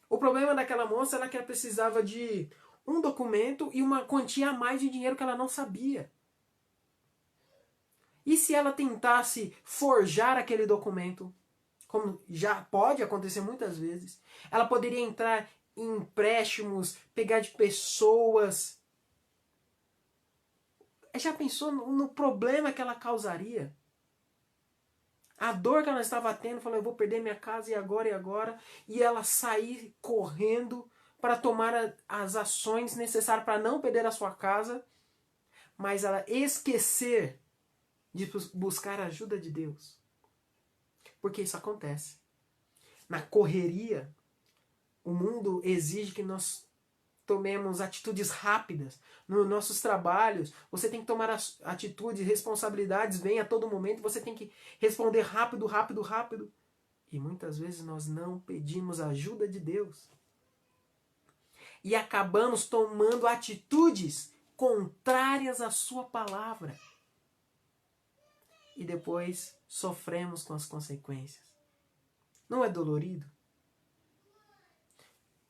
O problema daquela moça era que ela precisava de um documento e uma quantia a mais de dinheiro que ela não sabia. E se ela tentasse forjar aquele documento, como já pode acontecer muitas vezes, ela poderia entrar em empréstimos, pegar de pessoas. Já pensou no problema que ela causaria? A dor que ela estava tendo, falou, eu vou perder minha casa e agora, e ela sair correndo para tomar as ações necessárias para não perder a sua casa, mas ela esquecer de buscar a ajuda de Deus. Porque isso acontece. Na correria, o mundo exige que nós tomemos atitudes rápidas. Nos nossos trabalhos, você tem que tomar atitudes, responsabilidades, vêm a todo momento, você tem que responder rápido, rápido, rápido. E muitas vezes nós não pedimos a ajuda de Deus. E acabamos tomando atitudes contrárias à sua palavra. E depois sofremos com as consequências. Não é dolorido?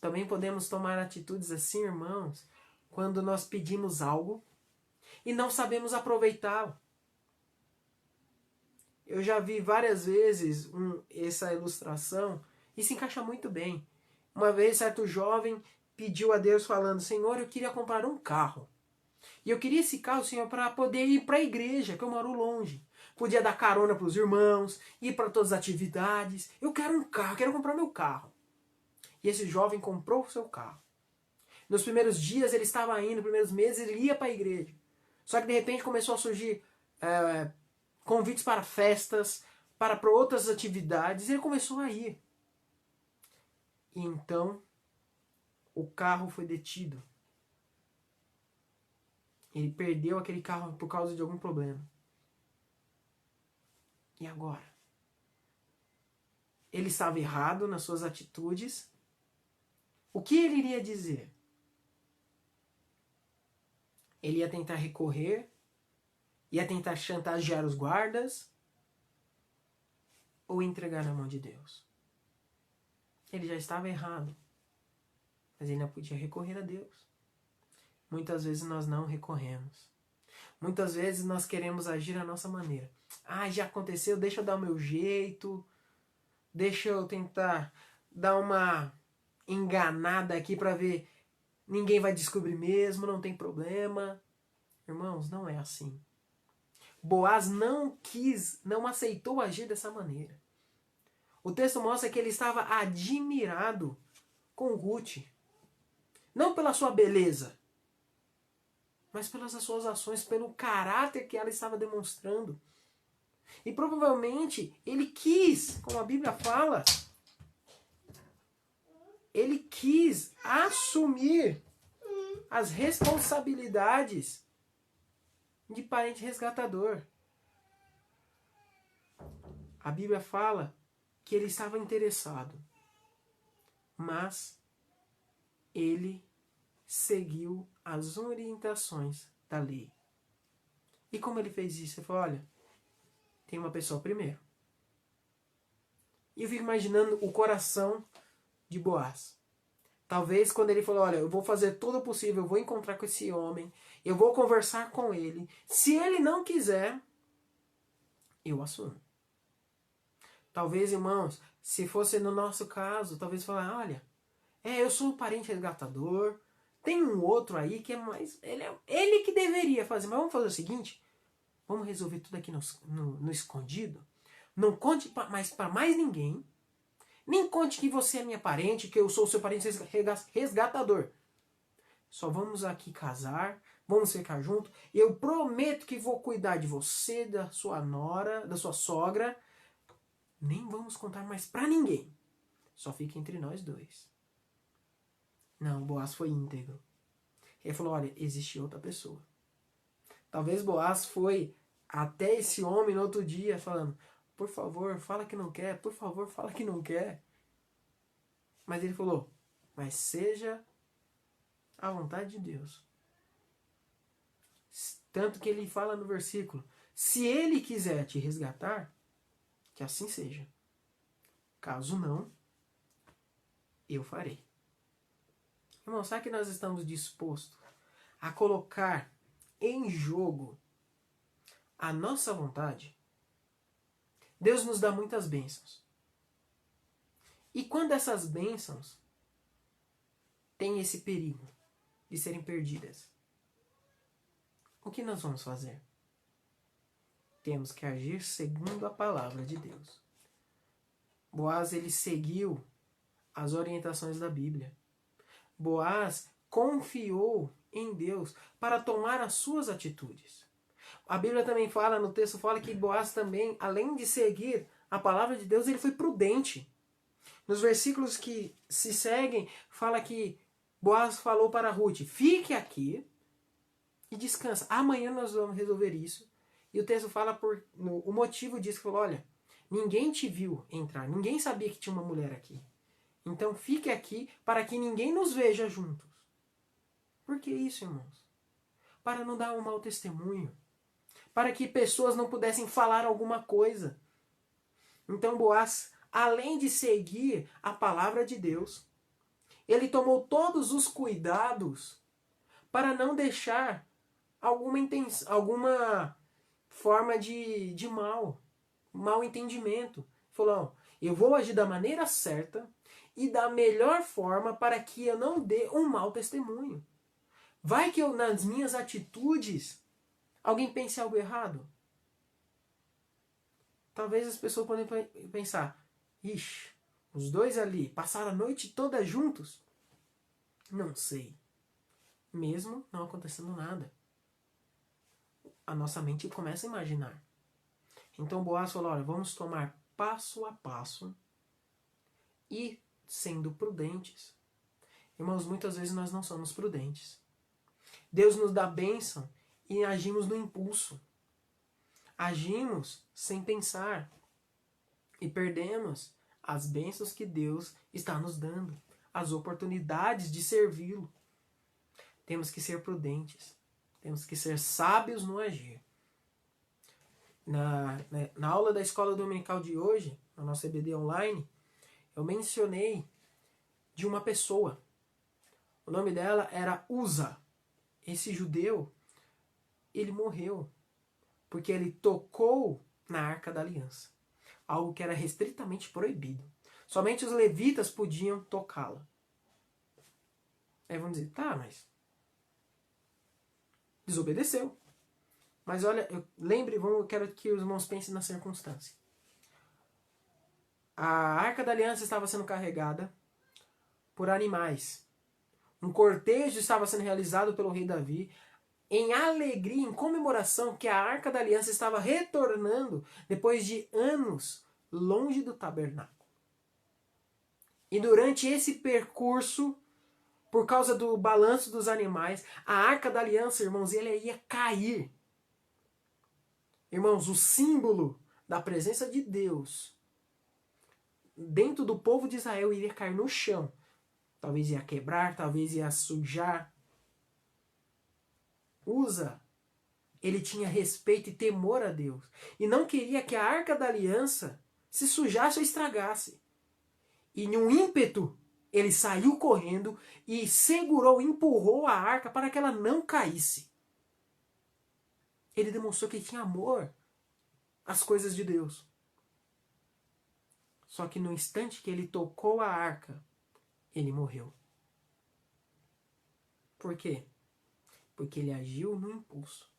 Também podemos tomar atitudes assim, irmãos, quando nós pedimos algo e não sabemos aproveitá-lo. Eu já vi várias vezes essa ilustração e se encaixa muito bem. Uma vez, certo jovem pediu a Deus falando, Senhor, eu queria comprar um carro. E eu queria esse carro, Senhor, para poder ir para a igreja, que eu moro longe. Podia dar carona para os irmãos, ir para todas as atividades. Eu quero um carro, quero comprar meu carro. E esse jovem comprou o seu carro. Nos primeiros dias ele estava indo, nos primeiros meses ele ia para a igreja. Só que de repente começou a surgir convites para festas, para outras atividades, e ele começou a ir. E então o carro foi detido. Ele perdeu aquele carro por causa de algum problema. E agora? Ele estava errado nas suas atitudes. O que ele iria dizer? Ele ia tentar recorrer? Ia tentar chantagear os guardas? Ou entregar na mão de Deus? Ele já estava errado. Mas ele não podia recorrer a Deus. Muitas vezes nós não recorremos. Muitas vezes nós queremos agir à nossa maneira. Já aconteceu, deixa eu dar o meu jeito. Deixa eu tentar dar uma enganada aqui para ver. Ninguém vai descobrir mesmo, não tem problema. Irmãos, não é assim. Boaz não aceitou agir dessa maneira. O texto mostra que ele estava admirado com Ruth. Não pela sua beleza, mas pelas suas ações, pelo caráter que ela estava demonstrando. E provavelmente ele quis, como a Bíblia fala, ele quis assumir as responsabilidades de parente resgatador. A Bíblia fala que ele estava interessado, mas ele seguiu as orientações da lei. E como ele fez isso? Ele falou, olha, tem uma pessoa primeiro. E eu fico imaginando o coração de Boaz. Talvez quando ele falou, olha, eu vou fazer tudo o possível, eu vou encontrar com esse homem, eu vou conversar com ele. Se ele não quiser, eu assumo. Talvez, irmãos, se fosse no nosso caso, talvez falar, olha, eu sou um parente resgatador, tem um outro aí que é mais... Ele que deveria fazer, mas vamos fazer o seguinte, vamos resolver tudo aqui no escondido, Não conte mais para mais ninguém. Nem conte que você é minha parente, que eu sou seu parente resgatador. Só vamos aqui casar, vamos ficar juntos. Eu prometo que vou cuidar de você, da sua nora, da sua sogra. Nem vamos contar mais pra ninguém. Só fica entre nós dois. Não, Boaz foi íntegro. Ele falou, olha, existe outra pessoa. Talvez Boaz foi até esse homem no outro dia falando, por favor, fala que não quer, por favor, fala que não quer. Mas ele falou, mas seja a vontade de Deus. Tanto que ele fala no versículo, se ele quiser te resgatar, que assim seja. Caso não, eu farei. Irmão, será que nós estamos dispostos a colocar em jogo a nossa vontade? Deus nos dá muitas bênçãos. E quando essas bênçãos têm esse perigo de serem perdidas, o que nós vamos fazer? Temos que agir segundo a palavra de Deus. Boaz, ele seguiu as orientações da Bíblia. Boaz confiou em Deus para tomar as suas atitudes. A Bíblia também fala, no texto fala que Boaz também, além de seguir a palavra de Deus, ele foi prudente. Nos versículos que se seguem, fala que Boaz falou para Ruth, fique aqui e descansa. Amanhã nós vamos resolver isso. E o texto fala o motivo disso, falou, olha, ninguém te viu entrar, ninguém sabia que tinha uma mulher aqui. Então fique aqui para que ninguém nos veja juntos. Por que isso, irmãos? Para não dar um mau testemunho. Para que pessoas não pudessem falar alguma coisa. Então Boaz, além de seguir a palavra de Deus, ele tomou todos os cuidados para não deixar alguma forma de mau entendimento. Falou, eu vou agir da maneira certa e da melhor forma para que eu não dê um mau testemunho. Vai que nas minhas atitudes alguém pense algo errado? Talvez as pessoas podem pensar, ixi, os dois ali passaram a noite toda juntos? Não sei. Mesmo não acontecendo nada. A nossa mente começa a imaginar. Então Boaz falou, olha, vamos tomar passo a passo e sendo prudentes. Irmãos, muitas vezes nós não somos prudentes. Deus nos dá bênção e agimos no impulso. Agimos sem pensar. E perdemos as bênçãos que Deus está nos dando. As oportunidades de servi-lo. Temos que ser prudentes. Temos que ser sábios no agir. Na aula da escola dominical de hoje, na nossa EBD online, eu mencionei de uma pessoa. O nome dela era Uza. Esse judeu, ele morreu porque ele tocou na Arca da Aliança. Algo que era restritamente proibido. Somente os levitas podiam tocá-la. Aí vamos dizer, tá, mas desobedeceu. Mas olha, eu quero que os irmãos pensem na circunstância. A Arca da Aliança estava sendo carregada por animais. Um cortejo estava sendo realizado pelo rei Davi em alegria, em comemoração que a Arca da Aliança estava retornando depois de anos longe do tabernáculo. E durante esse percurso, por causa do balanço dos animais, a Arca da Aliança, irmãos, ele ia cair. Irmãos, o símbolo da presença de Deus dentro do povo de Israel iria cair no chão. Talvez ia quebrar, talvez ia sujar. Uza, ele tinha respeito e temor a Deus. E não queria que a Arca da Aliança se sujasse ou estragasse. E num ímpeto, ele saiu correndo e segurou, empurrou a arca para que ela não caísse. Ele demonstrou que ele tinha amor às coisas de Deus. Só que no instante que ele tocou a arca, ele morreu. Por quê? Porque ele agiu no impulso.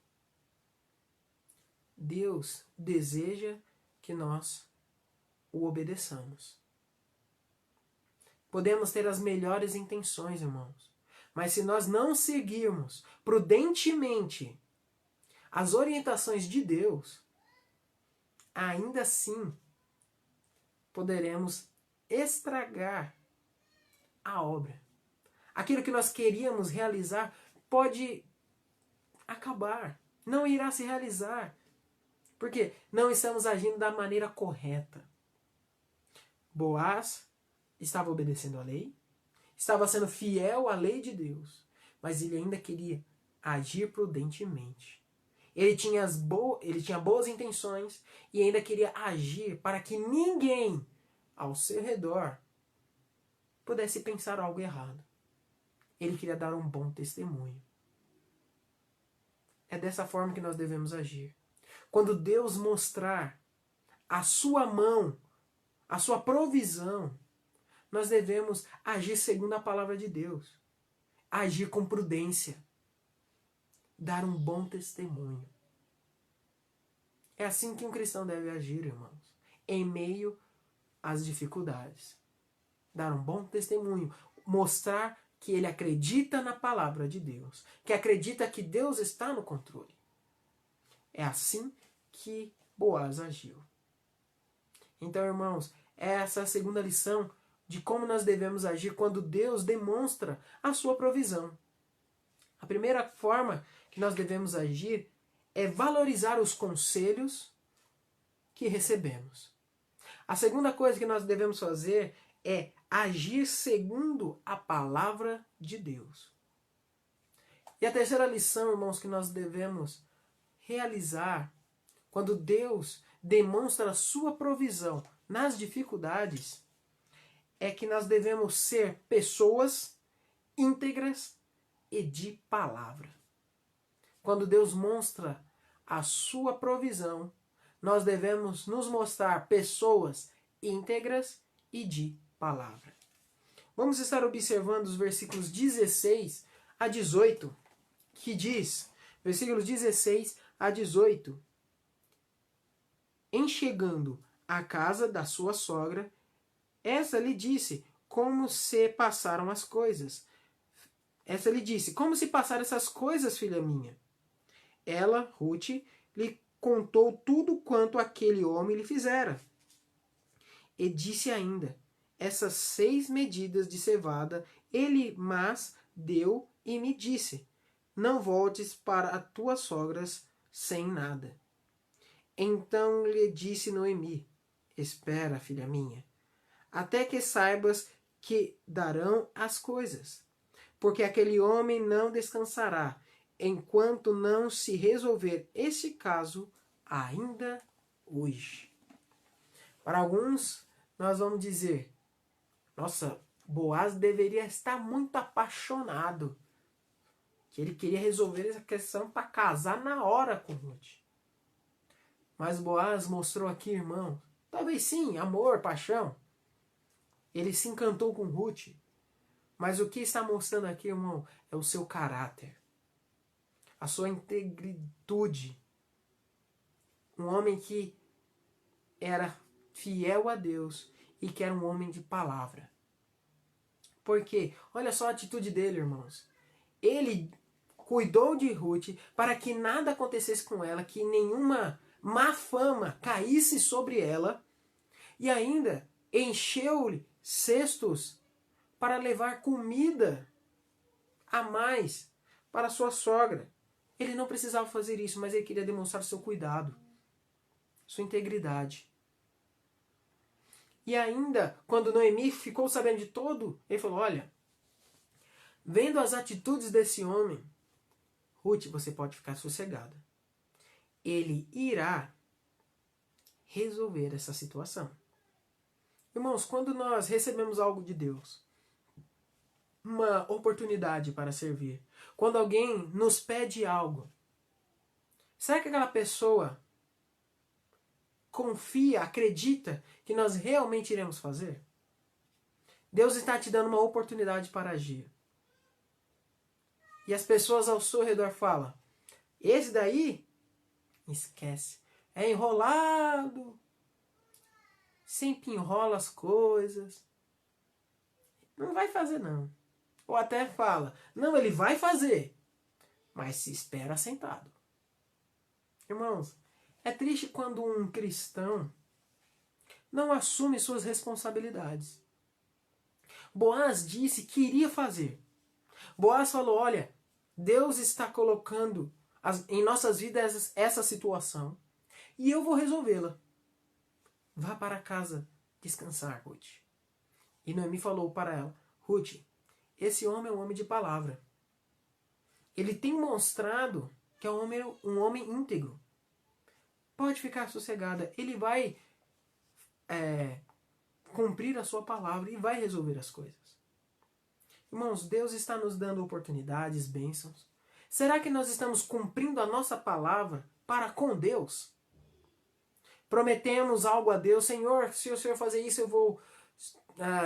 Deus deseja que nós o obedeçamos. Podemos ter as melhores intenções, irmãos, mas se nós não seguirmos prudentemente as orientações de Deus, ainda assim poderemos estragar a obra. Aquilo que nós queríamos realizar pode acabar, não irá se realizar, porque não estamos agindo da maneira correta. Boaz estava obedecendo à lei, estava sendo fiel à lei de Deus, mas ele ainda queria agir prudentemente. Ele tinha boas intenções e ainda queria agir para que ninguém ao seu redor pudesse pensar algo errado. Ele queria dar um bom testemunho. É dessa forma que nós devemos agir. Quando Deus mostrar a sua mão, a sua provisão, nós devemos agir segundo a palavra de Deus. Agir com prudência. Dar um bom testemunho. É assim que um cristão deve agir, irmãos. Em meio às dificuldades. Dar um bom testemunho. Mostrar que ele acredita na palavra de Deus. Que acredita que Deus está no controle. É assim que Boaz agiu. Então, irmãos, essa é a segunda lição de como nós devemos agir quando Deus demonstra a sua provisão. A primeira forma que nós devemos agir é valorizar os conselhos que recebemos. A segunda coisa que nós devemos fazer é agir segundo a palavra de Deus. E a terceira lição, irmãos, que nós devemos realizar quando Deus demonstra a sua provisão nas dificuldades é que nós devemos ser pessoas íntegras e de palavra. Quando Deus mostra a sua provisão, nós devemos nos mostrar pessoas íntegras e de palavra. Vamos estar observando os versículos 16 a 18, que diz, versículos 16 a 18, em chegando à casa da sua sogra, essa lhe disse como se passaram as coisas. Essa lhe disse, como se passaram essas coisas, filha minha? Ela, Ruth, lhe contou tudo quanto aquele homem lhe fizera. E disse ainda, essas 6 medidas de cevada ele mas deu e me disse, não voltes para as tuas sogras sem nada. Então lhe disse Noemi, espera, filha minha, até que saibas que darão as coisas, porque aquele homem não descansará, enquanto não se resolver este caso ainda hoje. Para alguns, nós vamos dizer, nossa, Boaz deveria estar muito apaixonado, que ele queria resolver essa questão para casar na hora com Ruth. Mas Boaz mostrou aqui, irmão, talvez sim, amor, paixão. Ele se encantou com Ruth. Mas o que está mostrando aqui, irmão, é o seu caráter. A sua integridade. Um homem que era fiel a Deus e que era um homem de palavra. Por quê? Olha só a atitude dele, irmãos. Ele cuidou de Ruth para que nada acontecesse com ela, que nenhuma má fama caísse sobre ela, e ainda encheu-lhe cestos para levar comida a mais para sua sogra. Ele não precisava fazer isso, mas ele queria demonstrar seu cuidado, sua integridade. E ainda, quando Noemi ficou sabendo de tudo, ele falou, olha, vendo as atitudes desse homem, Ruth, você pode ficar sossegada. Ele irá resolver essa situação. Irmãos, quando nós recebemos algo de Deus, uma oportunidade para servir, quando alguém nos pede algo, será que aquela pessoa confia, acredita que nós realmente iremos fazer? Deus está te dando uma oportunidade para agir. E as pessoas ao seu redor falam, esse daí, esquece, é enrolado, sempre enrola as coisas. Não vai fazer, não. Ou até fala, não, ele vai fazer, mas se espera sentado. Irmãos, é triste quando um cristão não assume suas responsabilidades. Boaz disse que iria fazer. Boaz falou, olha, Deus está colocando em nossas vidas essa situação e eu vou resolvê-la. Vá para casa descansar, Ruth. E Noemi falou para ela, Ruth, esse homem é um homem de palavra. Ele tem mostrado que é um homem íntegro. Pode ficar sossegada. Ele vai cumprir a sua palavra e vai resolver as coisas. Irmãos, Deus está nos dando oportunidades, bênçãos. Será que nós estamos cumprindo a nossa palavra para com Deus? Prometemos algo a Deus. Senhor, se o Senhor fazer isso, eu vou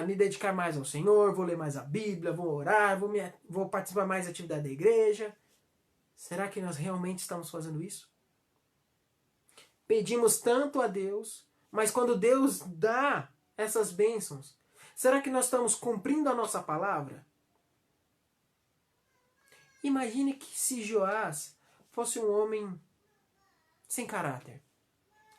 me dedicar mais ao Senhor, vou ler mais a Bíblia, vou orar, vou participar mais da atividade da igreja. Será que nós realmente estamos fazendo isso? Pedimos tanto a Deus, mas quando Deus dá essas bênçãos, será que nós estamos cumprindo a nossa palavra? Imagine que se Joás fosse um homem sem caráter.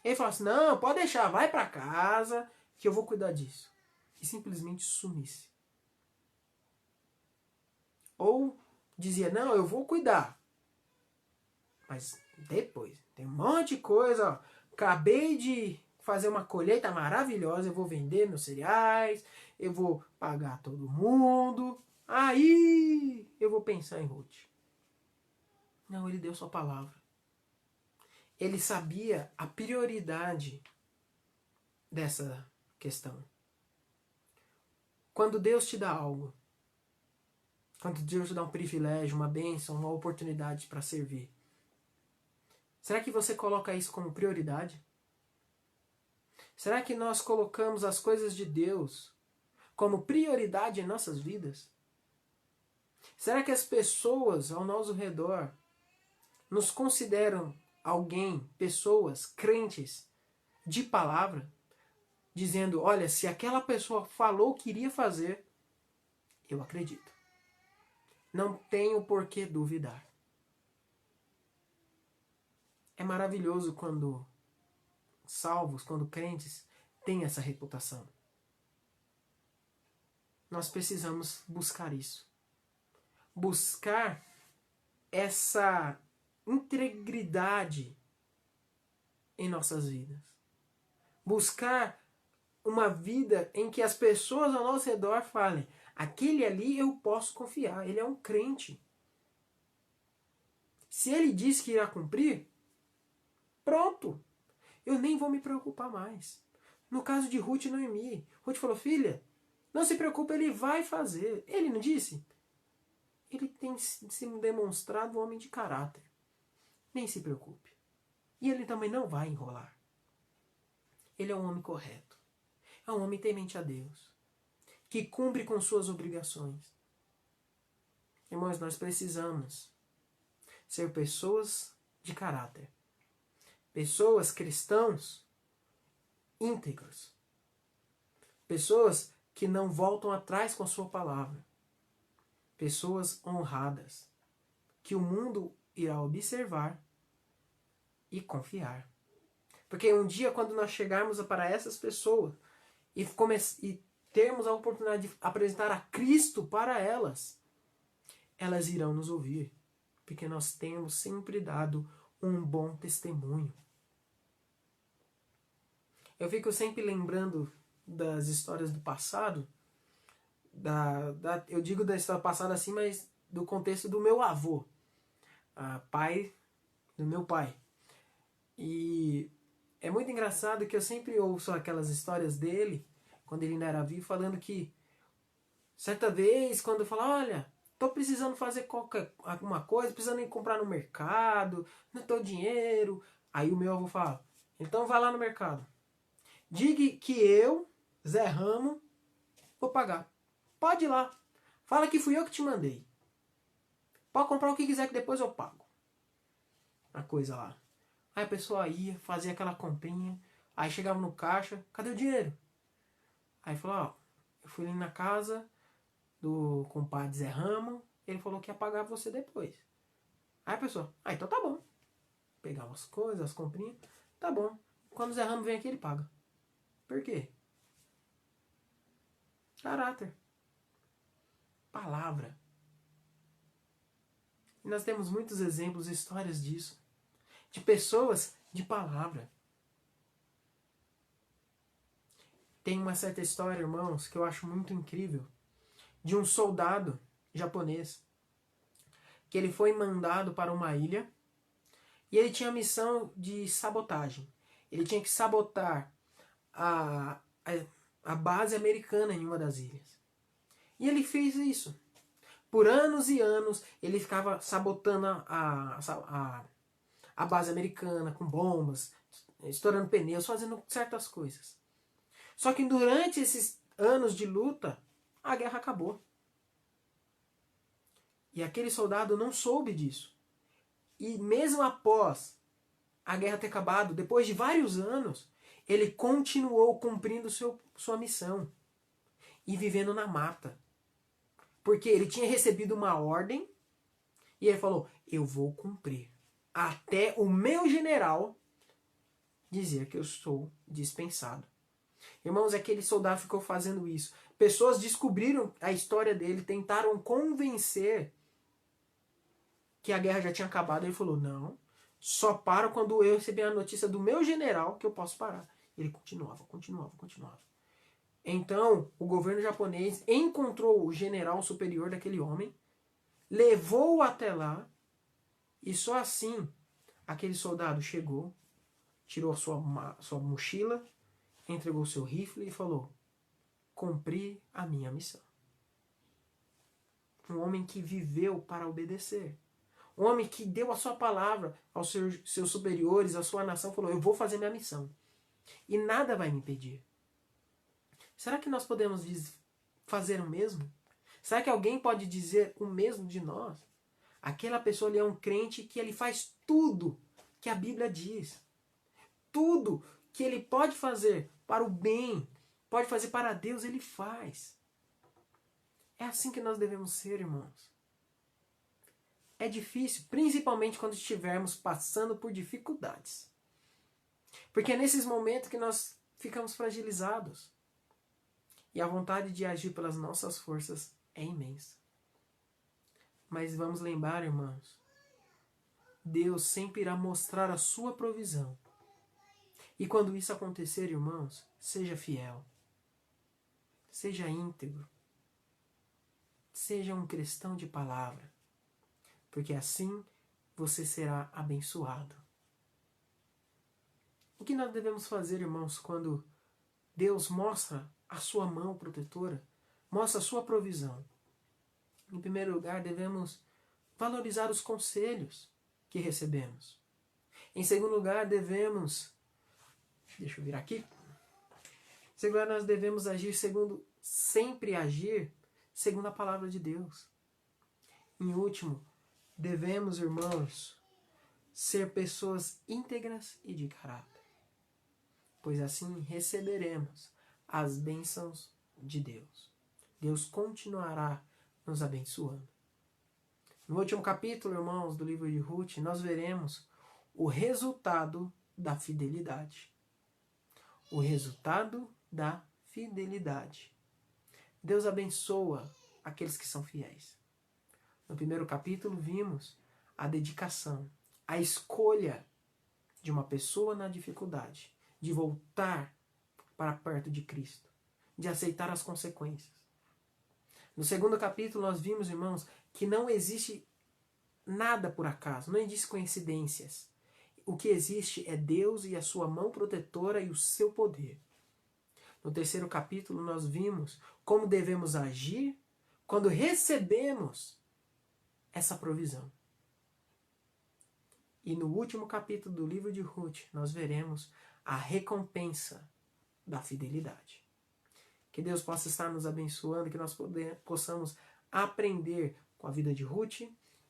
Ele falasse, não, pode deixar, vai para casa que eu vou cuidar disso. E simplesmente sumisse. Ou dizia, não, eu vou cuidar. Mas depois, tem um monte de coisa, ó. Acabei de fazer uma colheita maravilhosa, eu vou vender meus cereais, eu vou pagar todo mundo, aí eu vou pensar em Ruth. Não, ele deu sua palavra. Ele sabia a prioridade dessa questão. Quando Deus te dá algo, quando Deus te dá um privilégio, uma bênção, uma oportunidade para servir, será que você coloca isso como prioridade? Será que nós colocamos as coisas de Deus como prioridade em nossas vidas? Será que as pessoas ao nosso redor nos consideram alguém, pessoas, crentes de palavra? Dizendo, olha, se aquela pessoa falou que iria fazer, eu acredito. Não tenho por que duvidar. É maravilhoso quando salvos, quando crentes têm essa reputação. Nós precisamos buscar isso. Buscar essa integridade em nossas vidas. Buscar uma vida em que as pessoas ao nosso redor falem, aquele ali eu posso confiar, ele é um crente. Se ele diz que irá cumprir, pronto, eu nem vou me preocupar mais. No caso de Ruth e Noemi, Ruth falou, filha, não se preocupe, ele vai fazer. Ele não disse? Ele tem se demonstrado um homem de caráter. Nem se preocupe. E ele também não vai enrolar. Ele é um homem correto. É um homem temente a Deus. Que cumpre com suas obrigações. Irmãos, nós precisamos ser pessoas de caráter. Pessoas cristãos íntegros. Pessoas que não voltam atrás com a sua palavra. Pessoas honradas. Que o mundo irá observar e confiar. Porque um dia, quando nós chegarmos para essas pessoas e termos a oportunidade de apresentar a Cristo para elas, elas irão nos ouvir. Porque nós temos sempre dado um bom testemunho. Eu fico sempre lembrando das histórias do passado. Eu digo da história passada assim, mas do contexto do meu avô. Pai do meu pai. E é muito engraçado que eu sempre ouço aquelas histórias dele, quando ele ainda era vivo, falando que certa vez, quando fala, olha, tô precisando fazer alguma coisa, precisando ir comprar no mercado, não tô dinheiro. Aí o meu avô fala, então vai lá no mercado. Diga que eu, Zé Ramo, vou pagar. Pode ir lá. Fala que fui eu que te mandei. Pode comprar o que quiser que depois eu pago. A coisa lá. Aí a pessoa ia, fazia aquela comprinha. Aí chegava no caixa, cadê o dinheiro? Aí falou, ó, eu fui ali na casa do compadre Zé Ramo, ele falou que ia pagar você depois. Aí a pessoa, então tá bom. Pegava as coisas, as comprinhas, tá bom. Quando o Zé Ramo vem aqui, ele paga. Por quê? Caráter. Palavra. E nós temos muitos exemplos, histórias disso. De pessoas de palavra. Tem uma certa história, irmãos, que eu acho muito incrível. De um soldado japonês. Que ele foi mandado para uma ilha. E ele tinha a missão de sabotagem. Ele tinha que sabotar a base americana em uma das ilhas. E ele fez isso. Por anos e anos, ele ficava sabotando a base americana com bombas, estourando pneus, fazendo certas coisas. Só que durante esses anos de luta, a guerra acabou. E aquele soldado não soube disso. E mesmo após a guerra ter acabado, depois de vários anos, ele continuou cumprindo sua missão e vivendo na mata. Porque ele tinha recebido uma ordem e ele falou, eu vou cumprir. Até o meu general dizer que eu estou dispensado. Irmãos, aquele soldado ficou fazendo isso. Pessoas descobriram a história dele, tentaram convencer que a guerra já tinha acabado. Ele falou, não, só paro quando eu receber a notícia do meu general que eu posso parar. Ele continuava. Então, o governo japonês encontrou o general superior daquele homem, levou-o até lá, e só assim aquele soldado chegou, tirou a sua mochila, entregou seu rifle e falou, cumpri a minha missão. Um homem que viveu para obedecer. Um homem que deu a sua palavra aos seus superiores, à sua nação, falou, eu vou fazer minha missão. E nada vai me impedir. Será que nós podemos fazer o mesmo? Será que alguém pode dizer o mesmo de nós? Aquela pessoa ali é um crente que ele faz tudo que a Bíblia diz. Tudo que ele pode fazer para o bem, pode fazer para Deus, ele faz. É assim que nós devemos ser, irmãos. É difícil, principalmente quando estivermos passando por dificuldades. Porque é nesses momentos que nós ficamos fragilizados. E a vontade de agir pelas nossas forças é imensa. Mas vamos lembrar, irmãos, Deus sempre irá mostrar a sua provisão. E quando isso acontecer, irmãos, seja fiel. Seja íntegro. Seja um cristão de palavra. Porque assim você será abençoado. O que nós devemos fazer, irmãos, quando Deus mostra a sua mão protetora, mostra a sua provisão? Em primeiro lugar, devemos valorizar os conselhos que recebemos. Em segundo lugar, devemos... Deixa eu virar aqui. Em segundo lugar, nós devemos sempre agir segundo a palavra de Deus. Em último, devemos, irmãos, ser pessoas íntegras e de caráter. Pois assim receberemos as bênçãos de Deus. Deus continuará nos abençoando. No último capítulo, irmãos, do livro de Ruth, nós veremos o resultado da fidelidade. O resultado da fidelidade. Deus abençoa aqueles que são fiéis. No primeiro capítulo vimos a dedicação, a escolha de uma pessoa na dificuldade, de voltar para perto de Cristo, de aceitar as consequências. No segundo capítulo nós vimos, irmãos, que não existe nada por acaso, não existe coincidências. O que existe é Deus e a sua mão protetora e o seu poder. No terceiro capítulo nós vimos como devemos agir quando recebemos essa provisão. E no último capítulo do livro de Ruth, nós veremos a recompensa da fidelidade. Que Deus possa estar nos abençoando, que nós possamos aprender com a vida de Ruth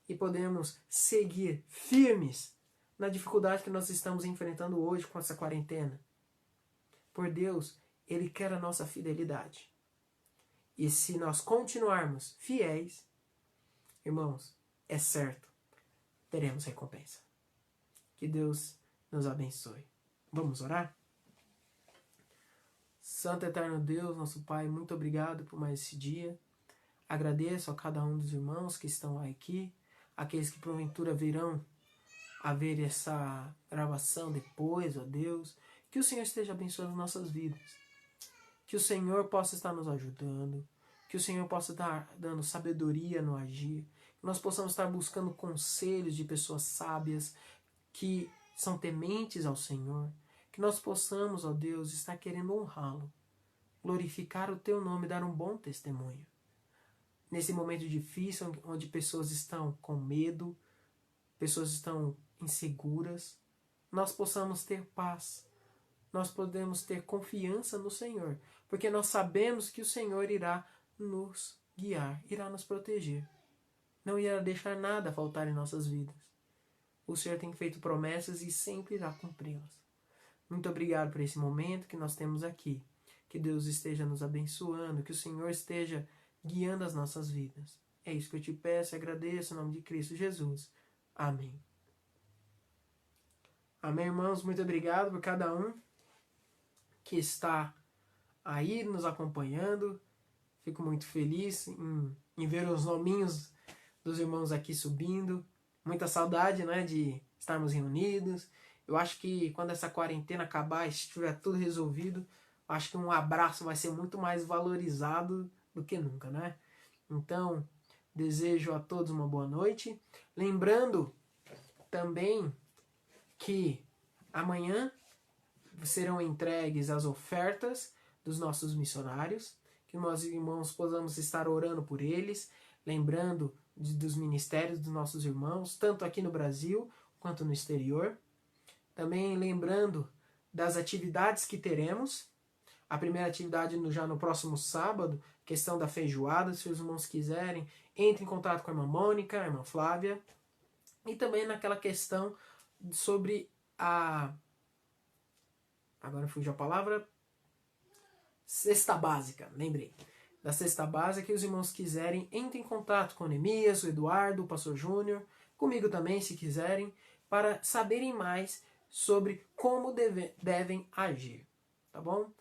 e podemos seguir firmes na dificuldade que nós estamos enfrentando hoje com essa quarentena. por Deus, Ele quer a nossa fidelidade. E se nós continuarmos fiéis, irmãos, é certo, teremos recompensa. Que Deus nos abençoe. Vamos orar? Santo Eterno Deus, nosso Pai, muito obrigado por mais esse dia. Agradeço a cada um dos irmãos que estão aqui, aqueles que porventura virão a ver essa gravação depois, ó Deus. Que o Senhor esteja abençoando nossas vidas. Que o Senhor possa estar nos ajudando. Que o Senhor possa estar dando sabedoria no agir. Que nós possamos estar buscando conselhos de pessoas sábias que são tementes ao Senhor. Que nós possamos, ó Deus, estar querendo honrá-lo. Glorificar o Teu nome e dar um bom testemunho. Nesse momento difícil, onde pessoas estão com medo, pessoas estão inseguras, nós possamos ter paz. Nós podemos ter confiança no Senhor, porque nós sabemos que o Senhor irá nos guiar, irá nos proteger. Não irá deixar nada faltar em nossas vidas. O Senhor tem feito promessas e sempre irá cumpri-las. Muito obrigado por esse momento que nós temos aqui. Que Deus esteja nos abençoando, que o Senhor esteja guiando as nossas vidas. É isso que eu te peço e agradeço em nome de Cristo Jesus. Amém. Amém, irmãos? Muito obrigado por cada um que está aí nos acompanhando. Fico muito feliz em ver os nominhos dos irmãos aqui subindo. Muita saudade, né, de estarmos reunidos. Eu acho que quando essa quarentena acabar e estiver tudo resolvido, acho que um abraço vai ser muito mais valorizado do que nunca, né? Então, desejo a todos uma boa noite. Lembrando também que amanhã serão entregues as ofertas dos nossos missionários, que nós irmãos possamos estar orando por eles, lembrando dos ministérios dos nossos irmãos, tanto aqui no Brasil quanto no exterior. Também lembrando das atividades que teremos. A primeira atividade já no próximo sábado, questão da feijoada, se os irmãos quiserem, entre em contato com a irmã Mônica, a irmã Flávia. E também naquela questão sobre a... Agora fugiu a palavra. Cesta básica, lembrei. Da cesta básica, que os irmãos quiserem, entrem em contato com o Neemias, o Eduardo, o Pastor Júnior, comigo também, se quiserem, para saberem mais sobre como devem agir. Tá bom?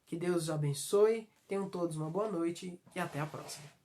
Que Deus os abençoe, tenham todos uma boa noite e até a próxima.